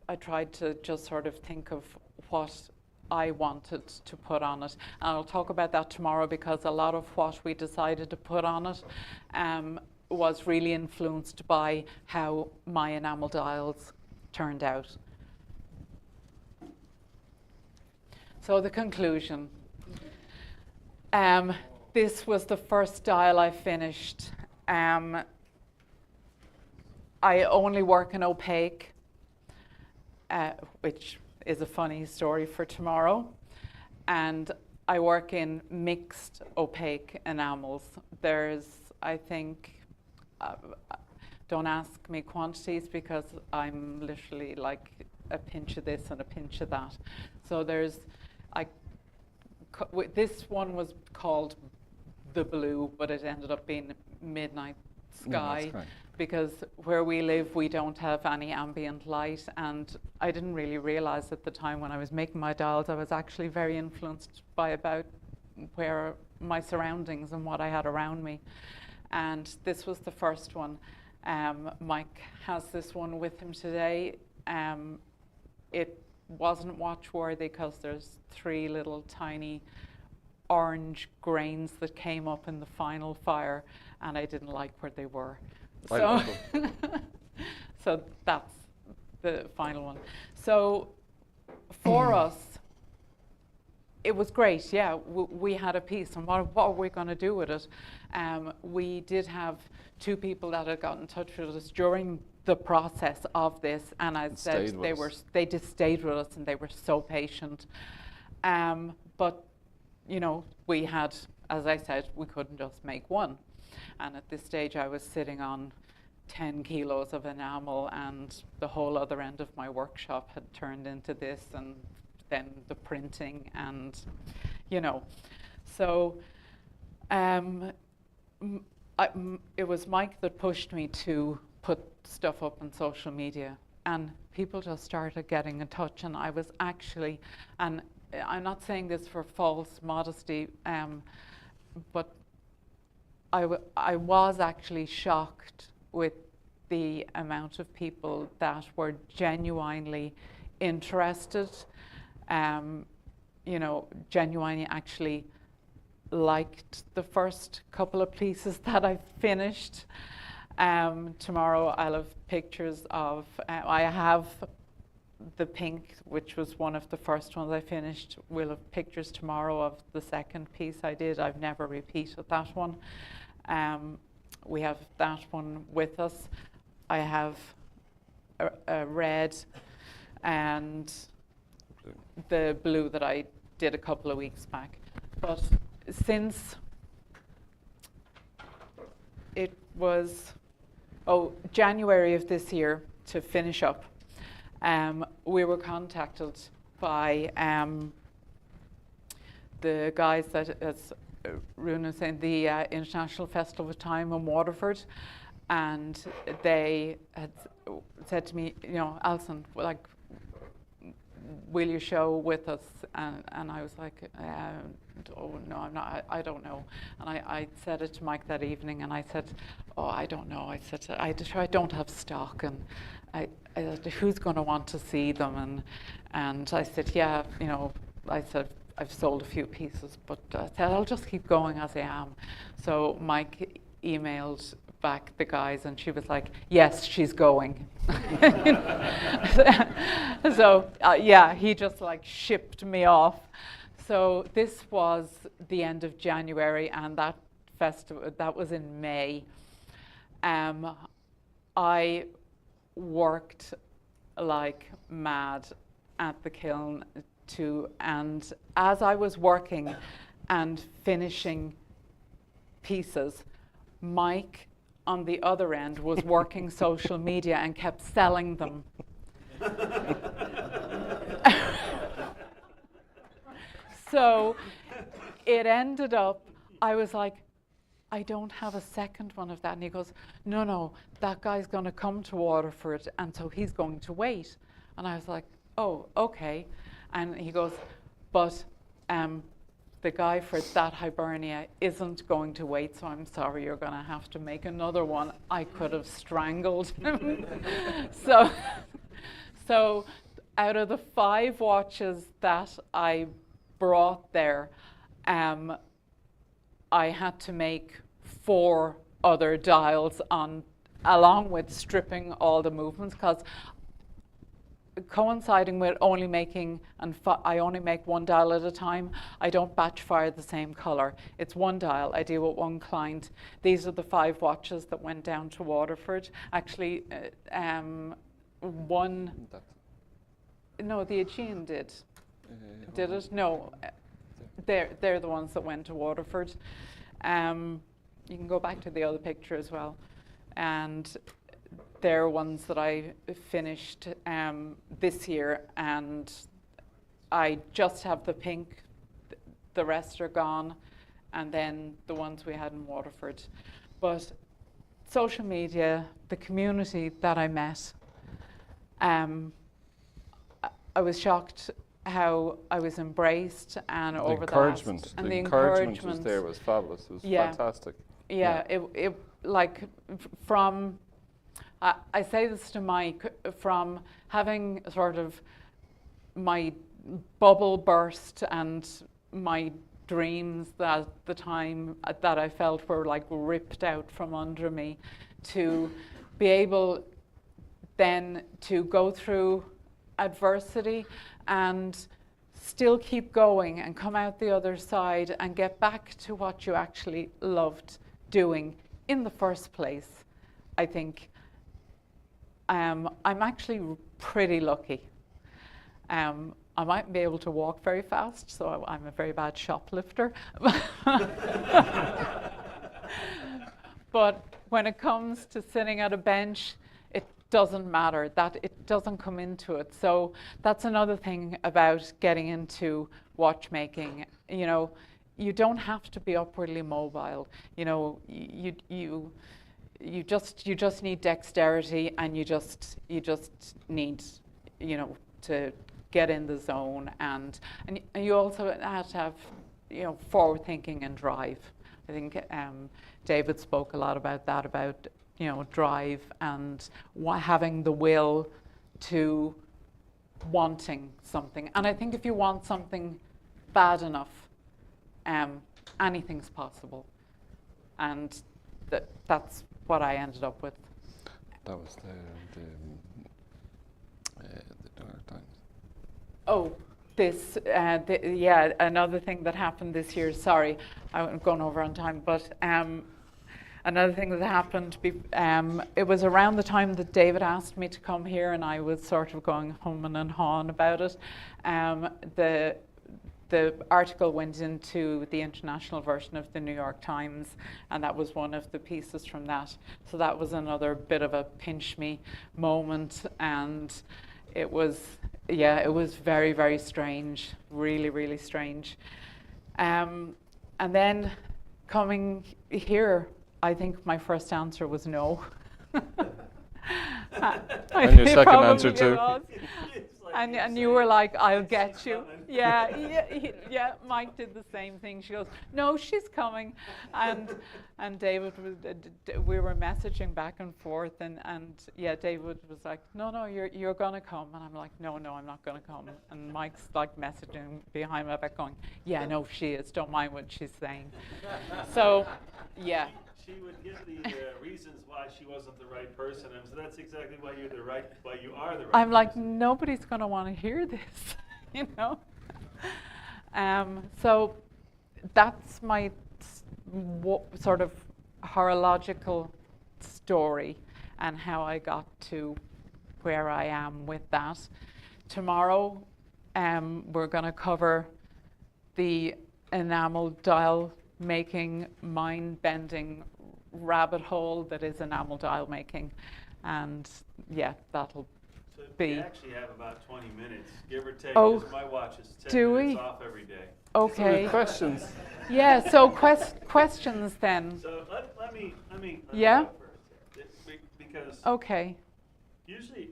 I tried to just sort of think of what I wanted to put on it. And I'll talk about that tomorrow, because a lot of what we decided to put on it was really influenced by how my enamel dials turned out. So the conclusion. This was the first dial I finished. I only work in opaque, which is a funny story for tomorrow. And I work in mixed opaque enamels. There's, I think, don't ask me quantities, because I'm literally like a pinch of this and a pinch of that. So there's, this one was called the blue, but it ended up being Midnight Sky. Because where we live, we don't have any ambient light, and I didn't really realize at the time when I was making my dials, I was actually very influenced by about where my surroundings and what I had around me. And this was the first one. Mike has this one with him today. It wasn't watch worthy because there's 3 little tiny orange grains that came up in the final fire, and I didn't like where they were. So, so that's the final one. So for us, it was great. Yeah, we had a piece, and what were we going to do with it? We did have 2 people that had got in touch with us during the process of this, and I said they just stayed with us, and they were so patient. But we had, as I said, we couldn't just make one. And at this stage, I was sitting on 10 kilos of enamel, and the whole other end of my workshop had turned into this, and then the printing, and so it was Mike that pushed me to put stuff up on social media, and people just started getting in touch. And I was actually, and I'm not saying this for false modesty, but I was actually shocked with the amount of people that were genuinely interested, genuinely actually liked the first couple of pieces that I finished. Tomorrow I'll have pictures of, I have the pink, which was one of the first ones I finished. We'll have pictures tomorrow of the second piece I did. I've never repeated that one. We have that one with us. I have a red and the blue that I did a couple of weeks back. But since it was January of this year, to finish up, we were contacted by the guys that, as Rune was saying, the International Festival of Time in Waterford, and they had said to me, Alison, like, will you show with us? And I was like, oh no, I'm not. I don't know. And I said it to Mike that evening, and I said, oh, I don't know. I said, I don't have stock, and I said, who's going to want to see them? And I said, yeah, I said, I've sold a few pieces, but I said, I'll just keep going as I am. So Mike emailed back the guys, and she was like, yes, she's going. So yeah, he just like shipped me off. So this was the end of January, and that festival, that was in May. I worked like mad at the kiln and as I was working and finishing pieces, Mike on the other end was working social media and kept selling them. So it ended up, I was like, I don't have a second one of that. And he goes, no, that guy's going to come to Waterford, and so he's going to wait. And I was like, oh, okay. And he goes, but the guy for that Hibernia isn't going to wait, so I'm sorry, you're going to have to make another one. I could have strangled him. So out of the 5 watches that I brought there, I had to make 4 other dials along with stripping all the movements, because coinciding with only making, I only make 1 dial at a time. I don't batch fire the same color. It's 1 dial. I deal with 1 client. These are the 5 watches that went down to Waterford. Actually, one. No, the Aegean did. Did it? No, they're the ones that went to Waterford. You can go back to the other picture as well, and they're ones that I finished this year, and I just have the pink. The rest are gone, and then the ones we had in Waterford. But social media, the community that I met, I was shocked how I was embraced, and The over encouragement, and the encouragement was there, was fabulous. It was fantastic. Yeah, it like from, I say this to Mike, from having sort of my bubble burst and my dreams that at the time that I felt were like ripped out from under me, to be able then to go through adversity and still keep going and come out the other side and get back to what you actually loved doing in the first place. I think I'm actually pretty lucky. I might be able to walk very fast, so I'm a very bad shoplifter. But when it comes to sitting at a bench, it doesn't matter. That it doesn't come into it. So that's another thing about getting into watchmaking. You know, you don't have to be upwardly mobile. You know, you just need dexterity, and you just need, you know, to get in the zone, and you also have to have, you know, forward thinking and drive. I think David spoke a lot about that, about, you know, drive and having the will to wanting something. And I think if you want something bad enough, anything's possible. And that's what I ended up with. That was the Dark Times. Oh, this, yeah, another thing that happened this year, sorry, I'm going over on time, but another thing that happened, it was around the time that David asked me to come here, and I was sort of going hum and hawing about it. The article went into the international version of the New York Times, and that was one of the pieces from that. So that was another bit of a pinch me moment, and it was, yeah, it was very, very strange, really, really strange. And then coming here, I think my first answer was no. And your second answer too? And you were like, I'll get you. Yeah, Mike did the same thing. She goes, no, she's coming. And David, we were messaging back and forth, and yeah, David was like, no, you're going to come. And I'm like, no, I'm not going to come. And Mike's like messaging behind my back going, yeah, no, she is. Don't mind what she's saying. So, yeah, she would give the reasons why she wasn't the right person, and so that's exactly why you are the right I'm like, person. nobody's going to want to hear this, you know. So that's my sort of horological story and how I got to where I am with that. Tomorrow, we're going to cover the enamel dial making, mind-bending rabbit hole that is enamel dial making, and yeah, that'll So be. we actually have about 20 minutes, give or take, Oh, because my watch is 10 do minutes we? off every day. Okay. Questions? Yeah. So questions then. So let me Yeah? go first, because Okay. usually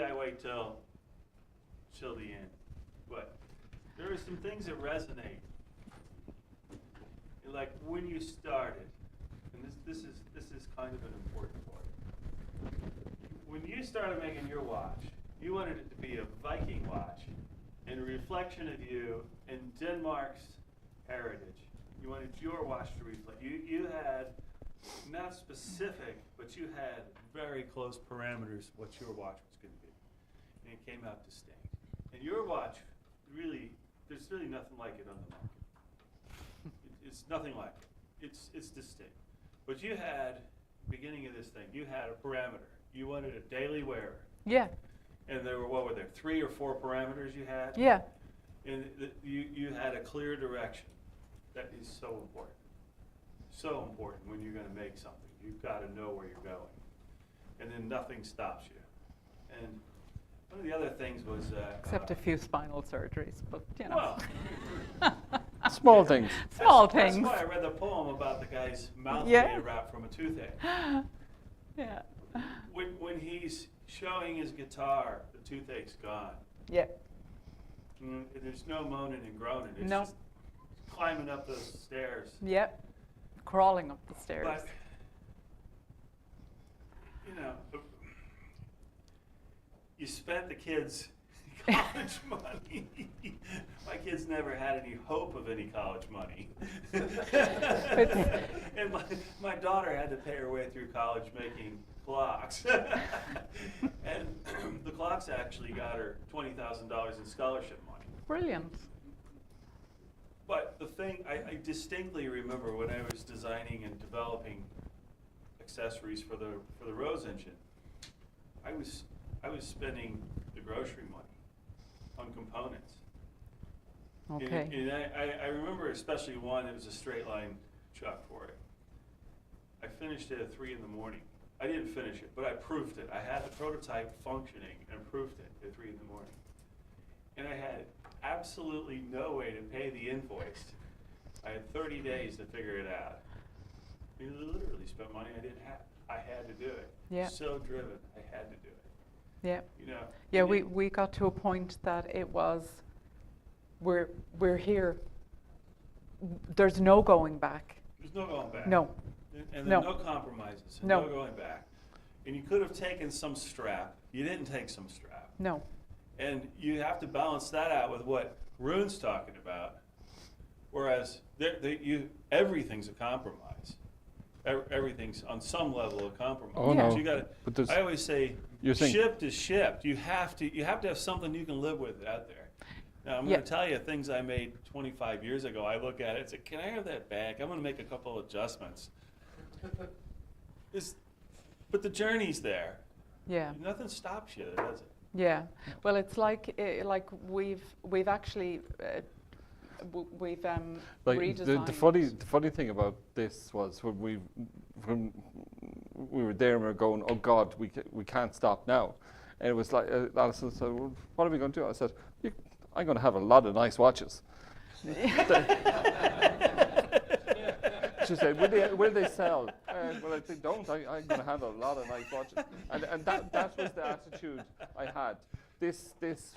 I wait till the end, but there are some things that resonate. Like when you started, and this is kind of an important point. When you started making your watch, you wanted it to be a Viking watch and a reflection of you and Denmark's heritage. You wanted your watch to reflect. You had, not specific, but you had very close parameters what your watch was going to be. And it came out distinct. And your watch, really, there's really nothing like it on the market. It's nothing like it. It's distinct. But you had, beginning of this thing, you had a parameter. You wanted a daily wearer. Yeah. And there were, what were there, 3 or 4 parameters you had? Yeah. And you had a clear direction. That is so important. So important when you're going to make something. You've got to know where you're going. And then nothing stops you. And one of the other things was... Except a few spinal surgeries, but you know. Well, Small things. Small that's things. why I read the poem about the guy's mouth Yeah. being wrapped from a toothache. Yeah. When he's showing his guitar, the toothache's gone. Yeah. There's no moaning and groaning. It's No. just climbing up those stairs. Yep. Crawling up the stairs. But, you know, you spent the kids' college money. My kids never had any hope of any college money. And my daughter had to pay her way through college making clocks. And the clocks actually got her $20,000 in scholarship money. Brilliant. But the thing, I distinctly remember when I was designing and developing accessories for the Rose engine, I was spending the grocery money on components. Okay. And I remember especially one that was a straight line chuck for it. I finished it at 3 in the morning. I didn't finish it, but I proofed it. I had the prototype functioning and proofed it at 3 in the morning. And I had absolutely no way to pay the invoice. I had 30 days to figure it out. I mean, literally spent money I didn't have. I had to do it. Yeah. So driven, I had to do it. Yeah. You know. Yeah, and we got to a point that it was, we're here. There's no going back. There's no going back. No. And No. there's no compromises. And No. no going back. And you could have taken some strap. You didn't take some strap. No. And you have to balance that out with what Rune's talking about. Whereas everything's a compromise. Everything's on some level a compromise. Oh, Yeah. no. You gotta, But there's- I always say, You're saying- shipped is shipped. You have to have something you can live with out there. Now, I'm Yeah. going to tell you things I made 25 years ago. I look at it and say, can I have that back? I'm going to make a couple adjustments. But the journey's there. Yeah. Nothing stops you, does it? Yeah. Well, it's like we've actually we've Like redesigned. the funny thing about this was when we were there and we were going, oh God, we can't stop now, and it was like Alison said, well, what are we going to do? I said, I'm going to have a lot of nice watches. She said, will they sell? Well, I said, don't. I'm going to have a lot of nice watches. And that was the attitude I had. This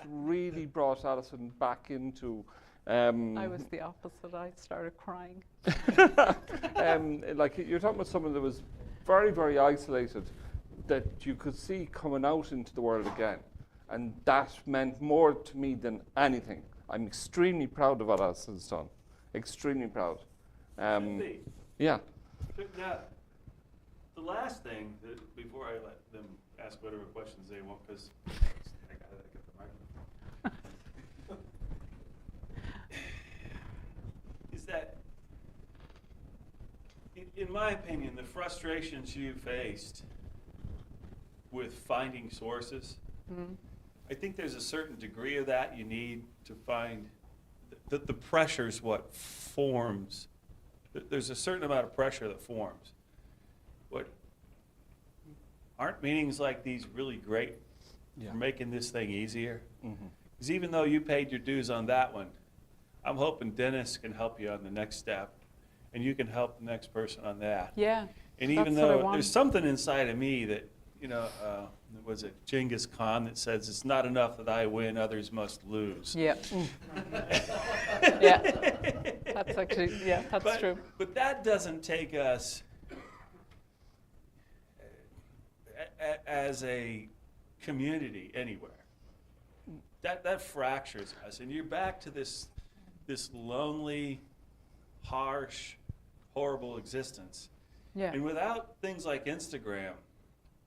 really brought Alison back into... I was the opposite. I started crying. like you're talking about someone that was very, very isolated, that you could see coming out into the world again. And that meant more to me than anything. I'm extremely proud of what Alison's done. Extremely proud. Should be. Yeah. Now, the last thing, before I let them ask whatever questions they want, because I gotta get the microphone, is that, in my opinion, the frustrations you faced with finding sources, I think there's a certain degree of that you need to find. The pressure's what forms. There's a certain amount of pressure that forms. What aren't meetings like these really great for making this thing easier? Because even though you paid your dues on that one, I'm hoping Dennis can help you on the next step, and you can help the next person on that. Yeah. And even that's what I though want. there's something inside of me that, was it Genghis Khan that says it's not enough that I win, others must lose. Yeah. Yeah. That's actually, that's true. But that doesn't take us as a community anywhere. That fractures us, and you're back to this lonely, harsh, horrible existence. Yeah. And without things like Instagram,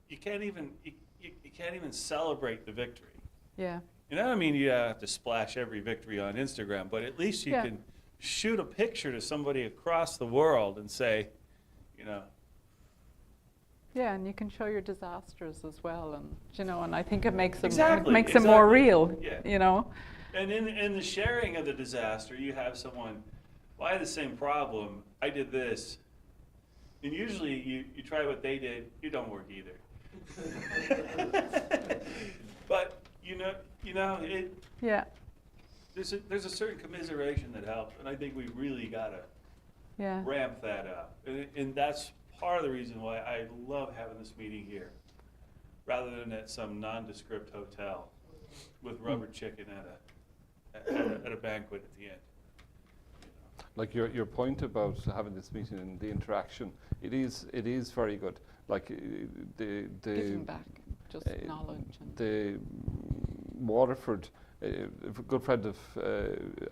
you can't even celebrate the victory. Yeah. And I don't mean you have to splash every victory on Instagram, but at least you can shoot a picture to somebody across the world and say, Yeah, and you can show your disasters as well, and and I think it makes them Exactly, it more exactly. real. Yeah. And in the sharing of the disaster, you have someone, well, I had the same problem, I did this. And usually you try what they did, it don't work either. But Yeah. there's a certain commiseration that helps, and I think we really gotta Yeah. ramp that up. And that's part of the reason why I love having this meeting here, rather than at some nondescript hotel with rubber chicken at a banquet at the end. Like your point about having this meeting and the interaction, it is very good. Like the Giving back, just knowledge. And the Waterford, a good friend of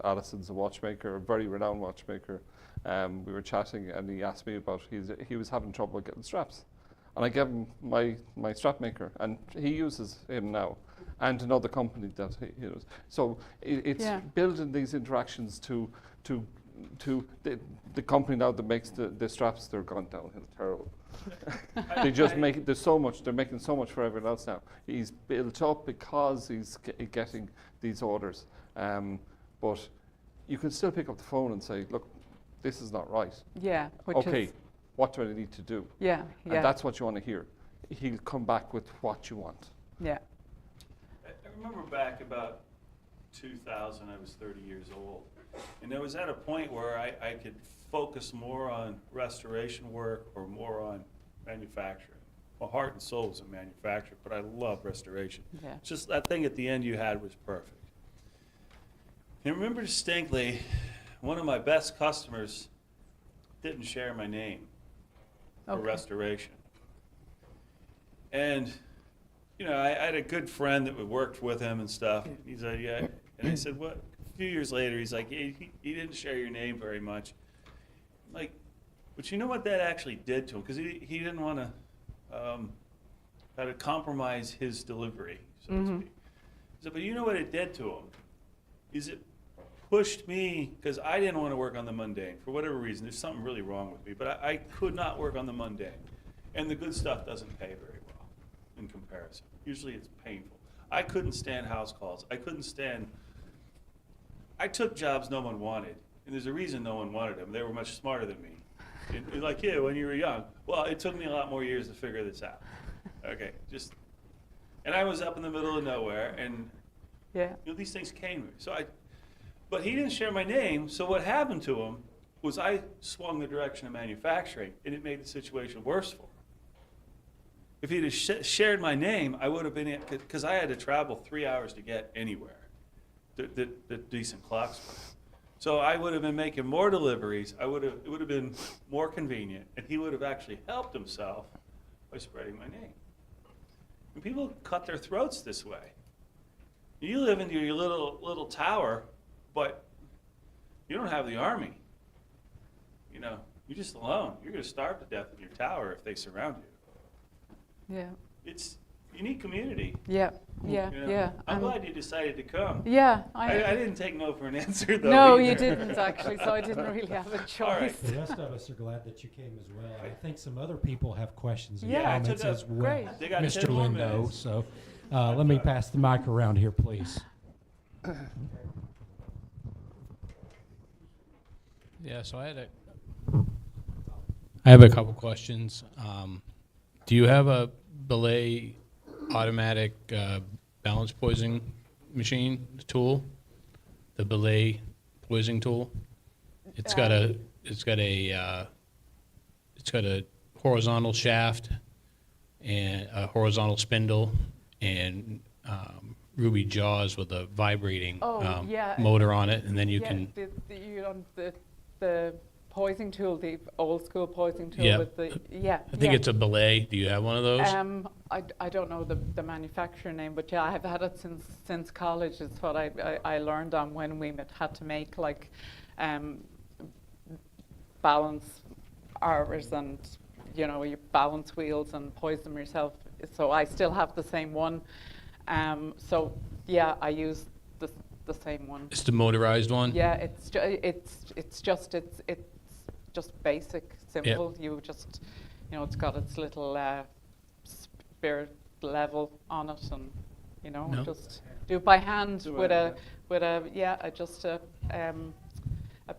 Alison's, a watchmaker, a very renowned watchmaker. We were chatting, and he asked me about he was having trouble getting straps, and I gave him my strap maker, and he uses him now, and another company that he knows. So it's building these interactions to the company now that makes the straps. They're gone downhill, terrible. They just make they're making so much for everyone else now. He's built up because he's getting these orders, but you can still pick up the phone and say, look, this is not right. yeah, which Okay, is, what do I need to do? yeah, And that's what you want to hear. He'll come back with what you want. yeah, I remember back about 2000, I was 30 years old, and I was at a point where I could focus more on restoration work or more on manufacturing. My heart and soul was in manufacturing, but I love restoration. yeah. Just that thing at the end you had was perfect. And I remember distinctly, one of my best customers didn't share my name for Okay. restoration. And, I had a good friend that worked with him and stuff. He's like, yeah. And I said, what? A few years later, he's like, he didn't share your name very much. I'm like, but you know what that actually did to him? Because he didn't want to compromise his delivery, so to speak. He said, but you know what it did to him? Is it pushed me, because I didn't want to work on the mundane. For whatever reason, there's something really wrong with me, but I could not work on the mundane. And the good stuff doesn't pay very well in comparison. Usually it's painful. I couldn't stand house calls. I took jobs no one wanted, and there's a reason no one wanted them. They were much smarter than me. And like, yeah, when you were young. Well, it took me a lot more years to figure this out. Okay, and I was up in the middle of nowhere, and Yeah. these things came to me. But he didn't share my name, so what happened to him was I swung the direction of manufacturing, and it made the situation worse for him. If he'd have shared my name, I would have been, because I had to travel 3 hours to get anywhere that decent clocks were. So I would have been making more deliveries, it would have been more convenient, and he would have actually helped himself by spreading my name. And people cut their throats this way. You live in your little tower, but you don't have the army. You're just alone. You're going to starve to death in your tower if they surround you. Yeah. You need community. Yeah. Yeah. You know? Yeah. I'm glad you decided to come. Yeah. I didn't take no for an answer, though. No, either. you didn't actually, so I didn't really have a choice. All right. The rest of us are glad that you came as well. I think some other people have questions and Yeah, comments took as up- well. Great. They got Mr. 10 more Lindo, minutes. so let me pass the mic around here, please. Yeah, so I have a couple questions. Do you have a belay automatic balance poisoning machine tool? The belay poisoning tool. It's got a horizontal shaft and a horizontal spindle and ruby jaws with a vibrating Oh, yeah. motor on it, and then you Yeah, can. the poising tool, the old school poising tool Yeah. with the, yeah. I think it's a belay. Do you have one of those? I don't know the manufacturer name, but yeah, I've had it since college. It's what I learned on when we had to make like balance hours and your balance wheels and poise them yourself. So I still have the same one. So yeah, I use the same one. It's the motorized one. Yeah, it's just basic, simple. You just, it's got its little spirit level on it, and No. just do it by hand Do with it. just a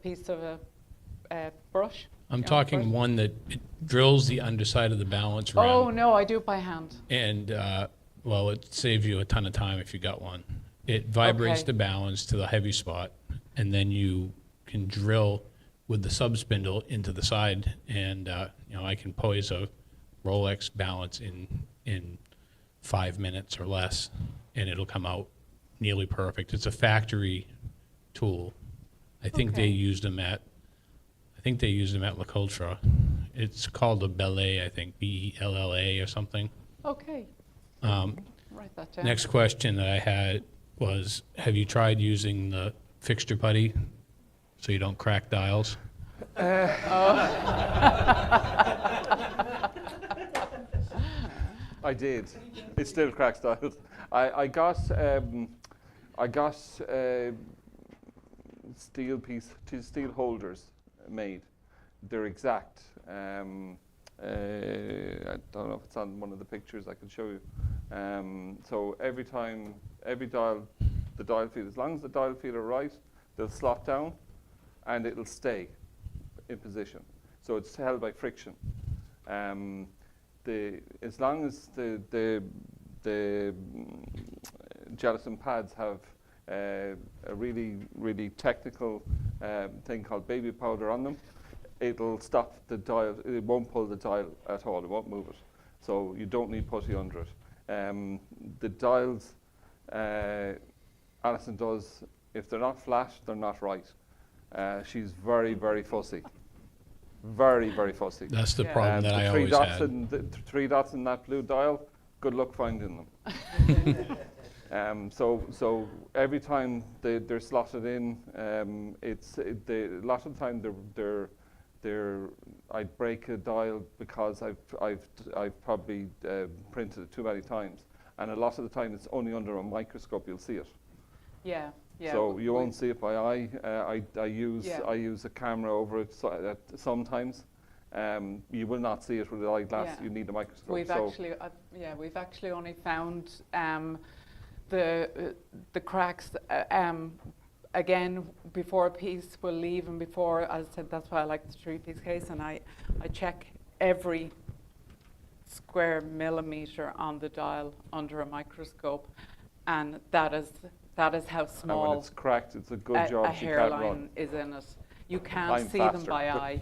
piece of a brush. I'm Yeah, talking brush. one that it drills the underside of the balance rim. Oh no, I do it by hand. And, well, it saves you a ton of time if you got one. It vibrates Okay. the balance to the heavy spot, and then you can drill with the sub spindle into the side, and I can poise a Rolex balance in 5 minutes or less, and it'll come out nearly perfect. It's a factory tool. I think they Okay. used them at La Cultra. It's called a belay, I think, BELLA or something. Okay, Um, write that down. Next question that I had was, have you tried using the fixture putty so you don't crack dials? I did. It still cracks dials. I got steel holders made. They're exact. I don't know if it's on one of the pictures I can show you. So every dial, the dial feet, as long as the dial feet are right, they'll slot down, and it'll stay in position. So it's held by friction. As long as the gelatin pads have a really technical thing called baby powder on them, it'll stop the dial. It won't pull the dial at all. It won't move it. So you don't need putty under it. The dials, Alison does, if they're not flat, they're not right. She's very, very fussy. Very, very fussy. That's the Yeah. problem that The I three always dots had. in the 3 dots in that blue dial, good luck finding them. So every time they're slotted in, a lot of the time I'd break a dial because I've probably printed it too many times, and a lot of the time it's only under a microscope you'll see it. Yeah. So you won't see it by eye. I use Yeah. a camera over it sometimes. You will not see it with the eyeglass. Yeah. You need a microscope. We've actually only found the cracks again before a piece will leave, and before, as I said, that's why I like the 3-piece case, and I check every square millimeter on the dial under a microscope, and that is how And small when it's cracked, it's a good job a she can't run. hairline is in it. You can't I'm see them faster. by eye.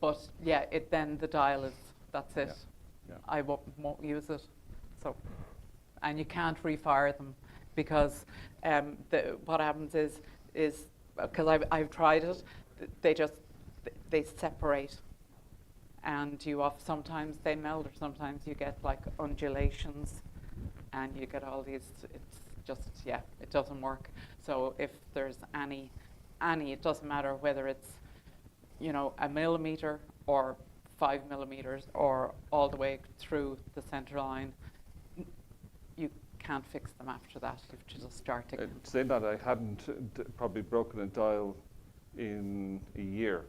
But yeah, then the dial is, that's it. Yeah. I won't use it. So, and you can't refire them because what happens is because I've tried it, they separate, and sometimes they melt, or sometimes you get like undulations, and you get all these. It's just it doesn't work. So if there's any, it doesn't matter whether it's you know, a millimeter or 5 millimeters or all the way through the center line, you can't fix them after that. You have to just start again. Saying that, I hadn't probably broken a dial in a year,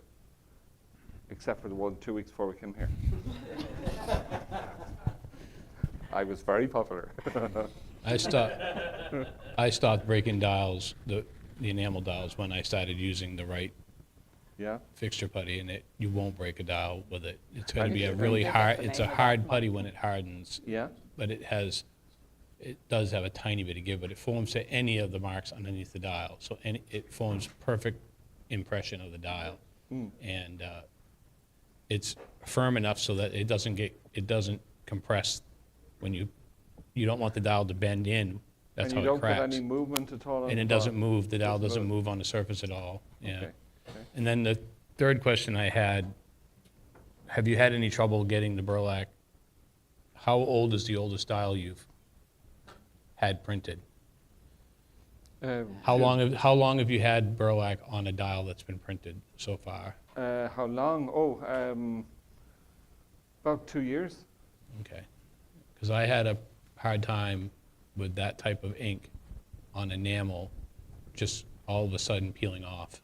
except for the one 2 weeks before we came here. I was very popular. I stopped breaking dials, the enamel dials, when I started using the right Yeah. fixture putty, and you won't break a dial with it. It's going And to be a it's- really Yeah, hard, that's the it's a name of hard that putty one. when it hardens, Yeah. but it does have a tiny bit of give, but it forms to any of the marks underneath the dial. So it forms perfect impression of the dial. Mm. And it's firm enough so that it doesn't compress when you don't want the dial to bend in. That's And you how it don't cracks. get any movement at all on And the it doesn't dial? move, the dial Doesn't doesn't move. move on the surface at all, yeah. Okay. Okay. And then the third question I had, have you had any trouble getting the burlap? How old is the oldest dial you've had printed? How long have you had burlap on a dial that's been printed so far? How long? Oh, about 2 years. Okay. Because I had a hard time with that type of ink on enamel just all of a sudden peeling off.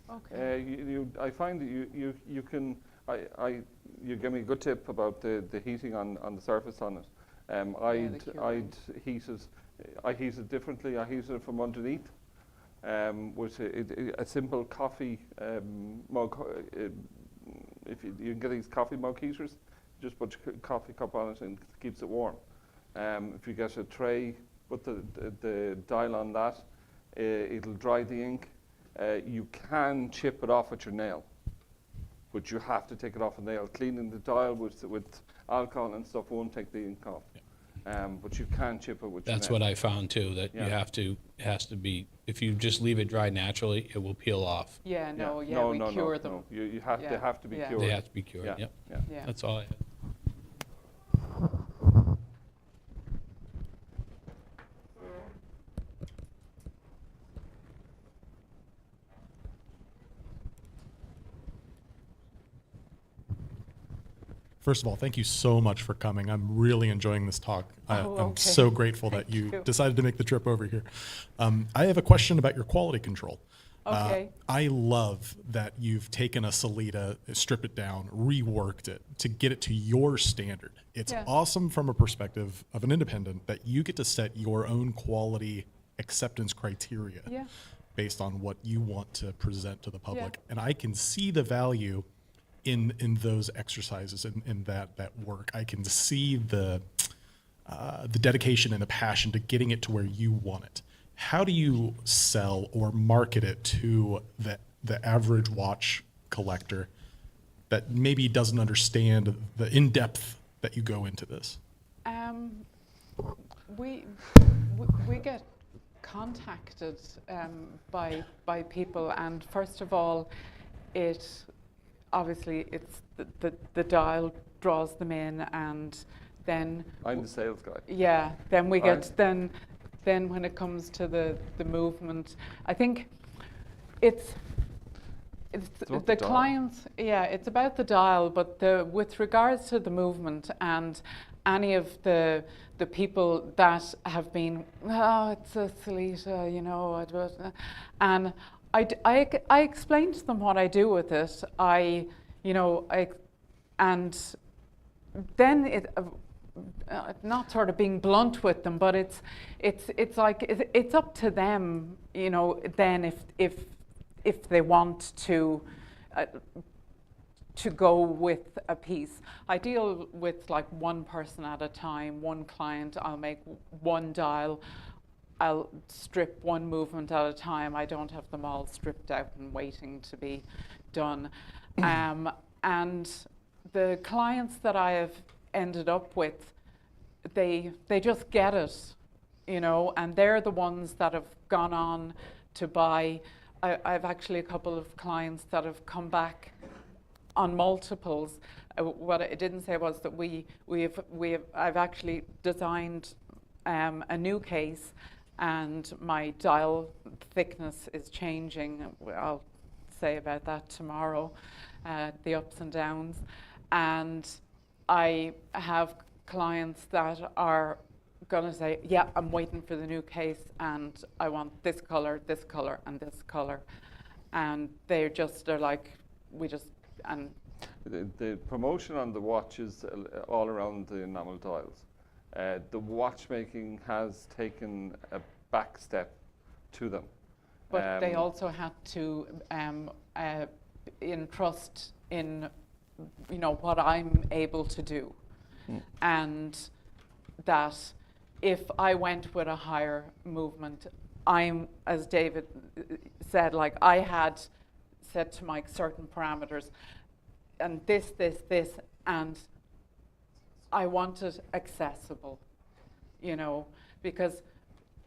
Okay. I find that you can. You gave me a good tip about the heating on the surface on it. I'd heat it. I heat it differently. I heat it from underneath with a simple coffee mug. If you can get these coffee mug heaters, just put your coffee cup on it and it keeps it warm. If you get a tray, put the dial on that, it'll dry the ink. You can chip it off with your nail, but you have to take it off a nail. Cleaning the dial with alcohol and stuff won't take the ink off. But you can chip it with your nail. That's what I found too, that Yeah. it has to be, if you just leave it dry naturally, it will peel off. Yeah, no, Yeah. yeah, we no, cure no, them. No. They have to be Yeah. cured. They have to be cured, Yeah. yep. Yeah. Yeah. That's all I had. First of all, thank you so much for coming. I'm really enjoying this talk. I'm okay. so grateful that Thank you you. decided to make the trip over here. I have a question about your quality control. Okay. I love that you've taken a Salida, stripped it down, reworked it to get it to your standard. It's Yeah. awesome from a perspective of an independent that you get to set your own quality acceptance criteria Yeah. based on what you want to present to the public. Yeah. And I can see the value in those exercises and in that work. I can see the dedication and the passion to getting it to where you want it. How do you sell or market it to the average watch collector that maybe doesn't understand the in-depth that you go into this? We get contacted by people, and first of all, obviously it's the dial draws them in, and then I'm the sales guy. yeah, then we Right. get then when it comes to the movement, I think it's about the the dial. clients. Yeah, it's about the dial, but with regards to the movement and any of the people that have been, oh, it's a Salida, you know, and I explain to them what I do with it. And then not sort of being blunt with them, but it's like it's up to them, you know. Then if they want to go with a piece, I deal with like one person at a time, one client. I'll make one dial. I'll strip one movement at a time. I don't have them all stripped out and waiting to be done. And the clients that I have ended up with, they just get it, you know, and they're the ones that have gone on to buy. I've actually a couple of clients that have come back on multiples. What I didn't say was that I've actually designed a new case, and my dial thickness is changing. I'll say about that tomorrow, the ups and downs. And I have clients that are going to say, yeah, I'm waiting for the new case and I want this color, and this color. And they're like, and The promotion on the watches all around the enamel dials. The watchmaking has taken a back step to them. but they also had to entrust in, what I'm able to do. And that if I went with a higher movement, I'm, as David said, like I had set to my certain parameters, and this, and I wanted accessible, because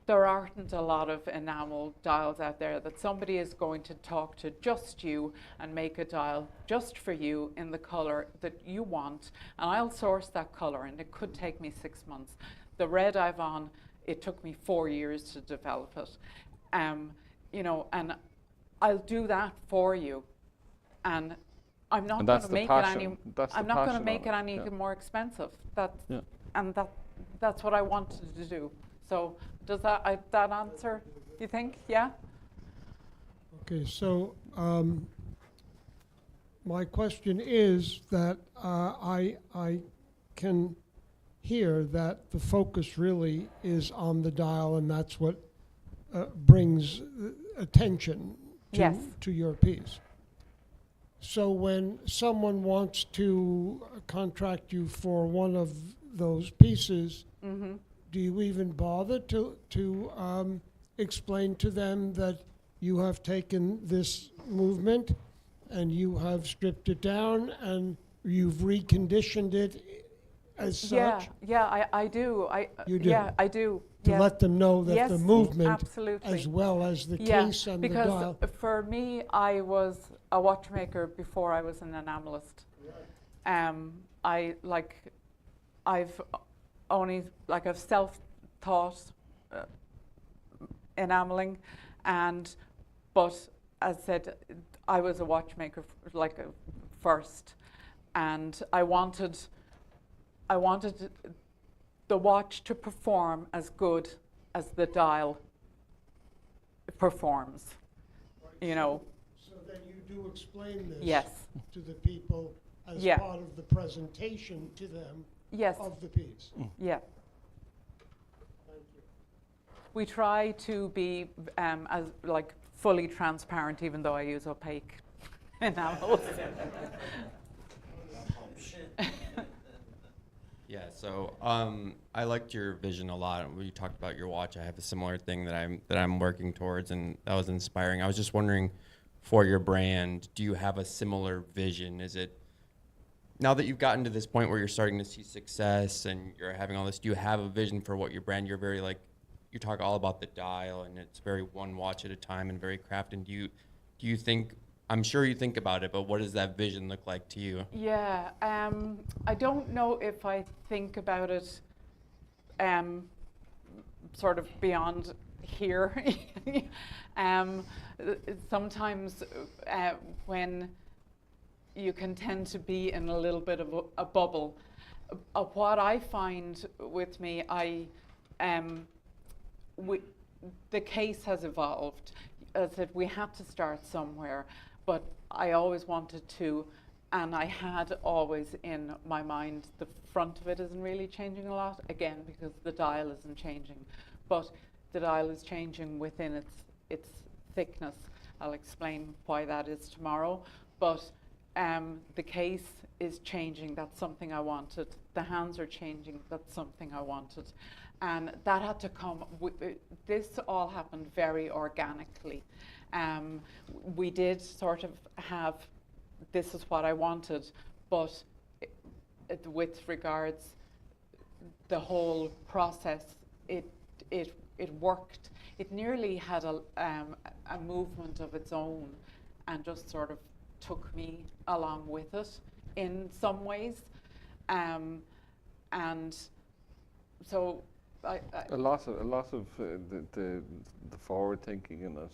there aren't a lot of enamel dials out there that somebody is going to talk to just you and make a dial just for you in the color that you want. And I'll source that color, and it could take me 6 months. The red I've on, it took me 4 years to develop it. And I'll do that for you. And I'm not going to make it any. I'm not going to make it any more expensive. That's what I wanted to do. So does that answer? You think? Yeah. Okay, so my question is that I can hear that the focus really is on the dial, and that's what brings attention Yes. to your piece. So when someone wants to contract you for one of those pieces, do you even bother to explain to them that you have taken this movement and you have stripped it down and you've reconditioned it as such? Yeah, I do. You do? Yeah, I do. To Yeah. let them know that Yes, the movement, absolutely. as well as the case and the dial. Because for me, I was a watchmaker before I was an enamelist. I've self-taught enameling, but as I said, I was a watchmaker first, and I wanted the watch to perform as good as the dial performs. So then you do explain this Yes. to the people as Yeah. part of the presentation to them Yes. of the piece. Yeah. We try to be as fully transparent, even though I use opaque enamels. Yeah, so I liked your vision a lot. When you talked about your watch, I have a similar thing that I'm working towards, and that was inspiring. I was just wondering, for your brand, do you have a similar vision? Is it, now that you've gotten to this point where you're starting to see success and you're having all this, do you have a vision for what your brand? You're very you talk all about the dial, and it's very one watch at a time and very crafted. Do you think, I'm sure you think about it, but what does that vision look like to you? Yeah, I don't know if I think about it sort of beyond here. Sometimes when you can tend to be in a little bit of a bubble, what I find with me, the case has evolved. As I said, we had to start somewhere, but I always wanted to, and I had always in my mind, the front of it isn't really changing a lot, again, because the dial isn't changing, but the dial is changing within its thickness. I'll explain why that is tomorrow, but the case is changing, that's something I wanted. The hands are changing, that's something I wanted. And that had to come, this all happened very organically. We did sort of have, this is what I wanted, but with regards the whole process, it worked. It nearly had a movement of its own, and just sort of took me along with it in some ways. And so a lot of the forward thinking in it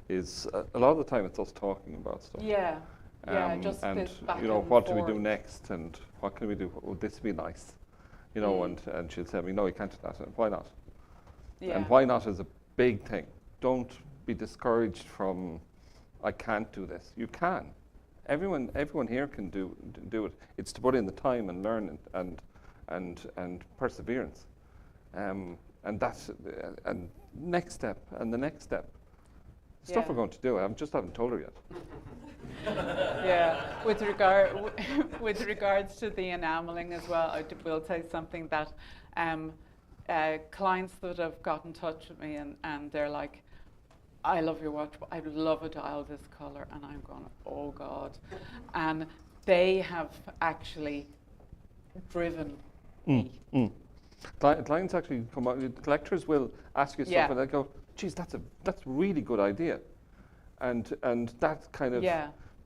is a lot of the time it's us talking about stuff. Yeah, just and this back you know, and what do we do forth. next, and what can we do? Oh, this would be nice, you know. And she'll say to me, no, you can't do that. And why not? Yeah. And why not is a big thing. Don't be discouraged from, I can't do this. You can. Everyone here can do it. It's to put in the time and learn and perseverance. And that's and next step and the next step. Stuff Yeah. we're going to do. I just haven't told her yet. Yeah, with regards to the enameling as well, will say something that clients that have got in touch with me and they're like, I love your watch, but I'd love a dial this color, and I'm going, oh God. And they have actually driven me. Clients actually come out, collectors will ask you stuff Yeah. and they go, geez, that's a really good idea. And that kind of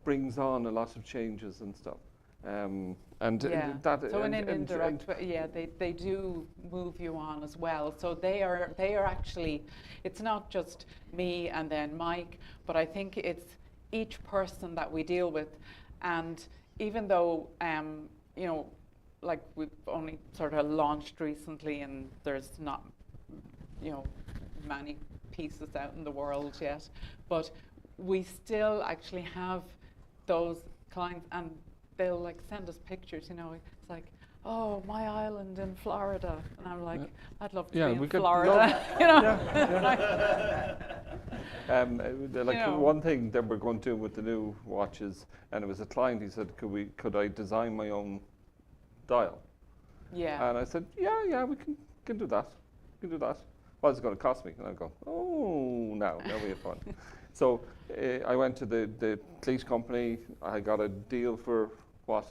brings on a lot of changes and stuff. Yeah. That, So in an and- indirect way, yeah, they do move you on as well. So they are actually, it's not just me and then Mike, but I think it's each person that we deal with. And even though, you know, like we've only sort of launched recently and there's not, you know, many pieces out in the world yet, but we still actually have those clients and they'll like send us pictures, you know, it's like, oh, my island in Florida. And I'm like, I'd love to be in Florida, you know. Like You know. one thing that we're going to do with the new watches, and it was a client, he said, could I design my own dial? Yeah, And I said, yeah, we can do that. We can do that. What's it going to cost me? And I go, oh, now we have fun. So I went to the cleat company. I got a deal for what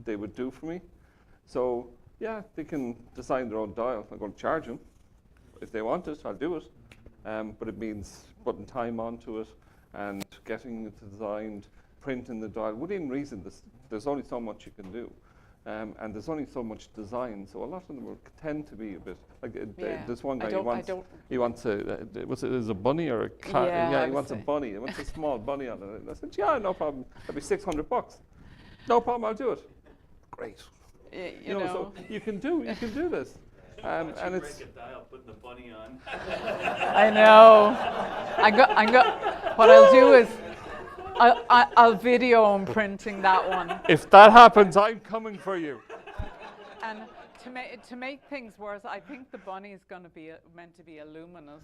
they would do for me. So yeah, they can design their own dial. I'm going to charge them. If they want it, I'll do it. But it means putting time onto it and getting it designed, printing the dial. Within reason, there's only so much you can do. And there's only so much design, so a lot of them will tend to be a bit like this one guy. He wants a is a bunny or a cat? Yeah, He wants a bunny. He wants a small bunny on it. And I said, yeah, no problem. That'd be $600. No problem. I'll do it. Great. you know. So you can do this. And it's break a dial putting the bunny on. I know. What I'll do is I'll video him printing that one. if that happens, I'm coming for you. And to make things worse, I think the bunny is going to be meant to be a luminous.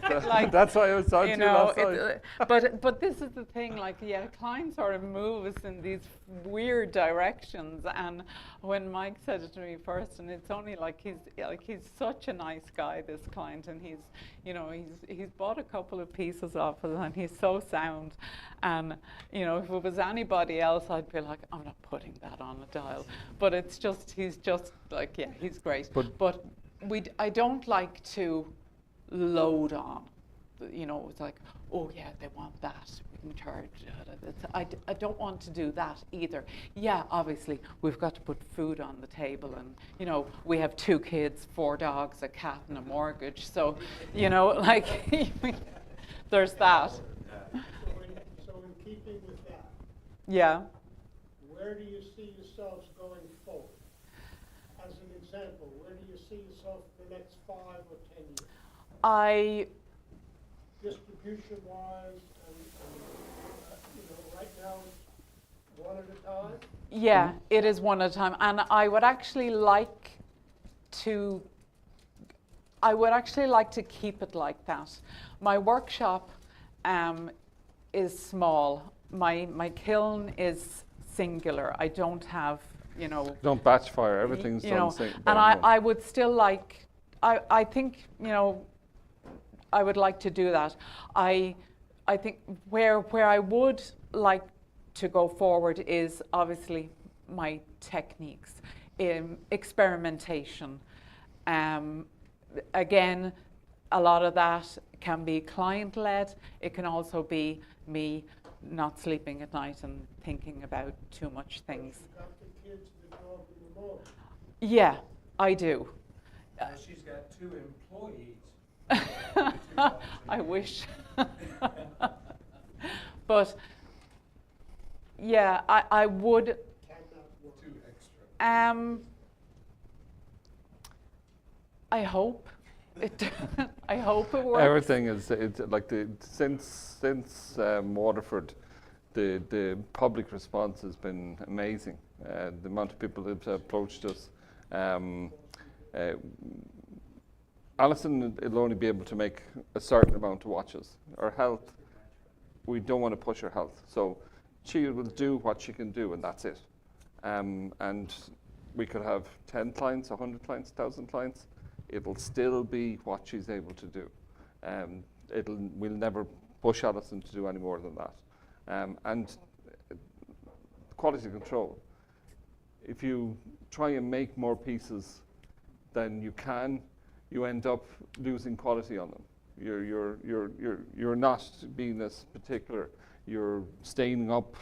Like, That's why I was on you to know, last night. but this is the thing. Like, yeah, clients sort of move us in these weird directions. And when Mike said it to me first, and it's only like he's such a nice guy, this client, and he's bought a couple of pieces off us, and he's so sound. And you know, if it was anybody else, I'd be like, I'm not putting that on a dial. But it's just he's just like, yeah, he's great. But I don't like to load on. You know, it's like, oh yeah, they want that, we can charge. I don't want to do that either. Yeah, obviously, we've got to put food on the table, and you know, we have 2 kids, 4 dogs, a cat, and a mortgage. So, you know, like, there's that. So in keeping with that, Yeah. where do you see yourselves going forward? As an example, where do you see yourself for the next 5 or 10 years? Distribution-wise, and you know, right now it's one at a time? Yeah, it is one at a time. And I would actually like to keep it like that. My workshop is small. My kiln is singular. I don't have, you know, Don't batch fire. Everything's you done know, same. and I would still like, I think, you know, I would like to do that. I think where I would like to go forward is obviously my techniques, experimentation. Again, a lot of that can be client-led. It can also be me not sleeping at night and thinking about too much things. You got the kids, the dog, and the mortgage. Yeah, I do. She's got 2 employees. I wish. But yeah, I would. I hope it. I hope it works. Everything is it's like since Waterford, the public response has been amazing. The amount of people that have approached us. Alison will only be able to make a certain amount of watches. Her health, we don't want to push her health, so she will do what she can do, and that's it. And we could have 10 clients, 100 clients, 1,000 clients. It'll still be what she's able to do. We'll never push Alison to do any more than that. And quality control. If you try and make more pieces than you can, you end up losing quality on them. You're not being as particular. You're staying up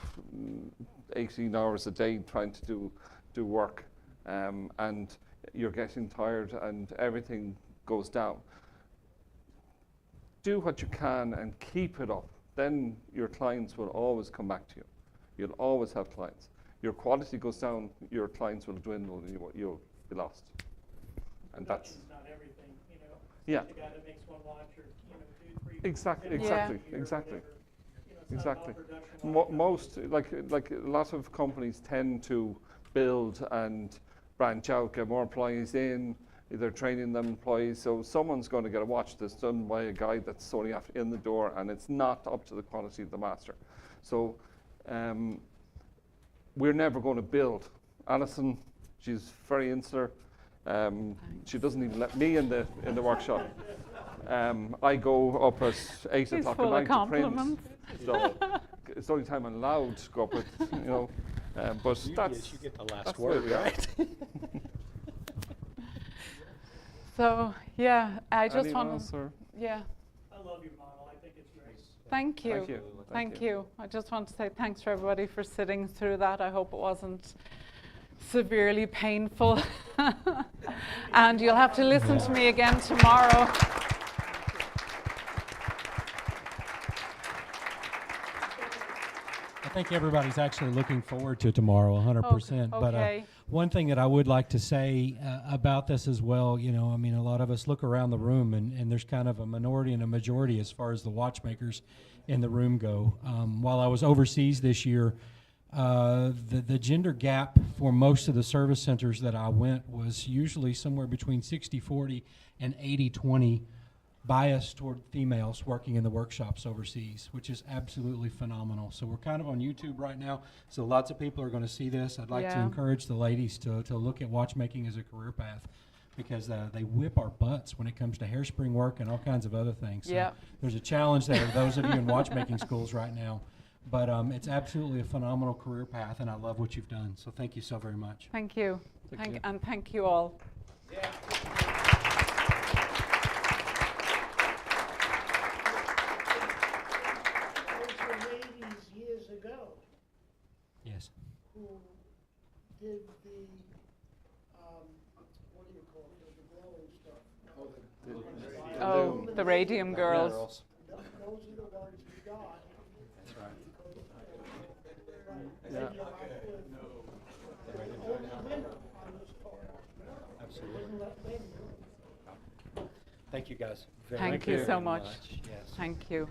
18 hours a day trying to do work, and you're getting tired, and everything goes down. Do what you can and keep it up. Then your clients will always come back to you. You'll always have clients. Your quality goes down, your clients will dwindle, and you'll be lost. And that's not everything, you know. Yeah. The guy that makes one watch or, you know, 2, 3. Exactly. You know, Most like a lot of companies tend to build and branch out, get more employees in. They're training them employees, so someone's going to get a watch that's done by a guy that's only in the door, and it's not up to the quality of the master. So we're never going to build. Alison, she's very insular. She doesn't even let me in the workshop. I go up at 8 o'clock at night to print. So it's the only time I'm allowed to go up at, you know. But You get the last that's word, where we are. right? So yeah, I just Anyone want else, to. or? Yeah. I love your model. I think it's great. Thank you. Thank you. Thank you. I just want to say thanks for everybody for sitting through that. I hope it wasn't severely painful. And you'll have to listen to me again tomorrow. I think everybody's actually looking forward to tomorrow, 100%. But Okay. one thing that I would like to say about this as well, you know, I mean, a lot of us look around the room, and there's kind of a minority and a majority as far as the watchmakers in the room go. While I was overseas this year, the gender gap for most of the service centers that I went was usually somewhere between 60-40 and 80-20. Bias toward females working in the workshops overseas, which is absolutely phenomenal. So we're kind of on YouTube right now, so lots of people are going to see this. I'd like to Yeah. encourage the ladies to look at watchmaking as a career path, because they whip our butts when it comes to hairspring work and all kinds of other things. So Yeah. there's a challenge there to those of you in watchmaking schools right now. But it's absolutely a phenomenal career path, and I love what you've done. So thank you so very much. Thank you. Thank you. And thank you all. Those were ladies years ago Yes. who did the, what do you call it, the glowing stuff? Oh, the Radium Girls. Those are the ones we got. That's right. Yeah. Only women on this part. Absolutely. Didn't let men do it. Thank you, guys. Thank you so much. Yes. Thank you.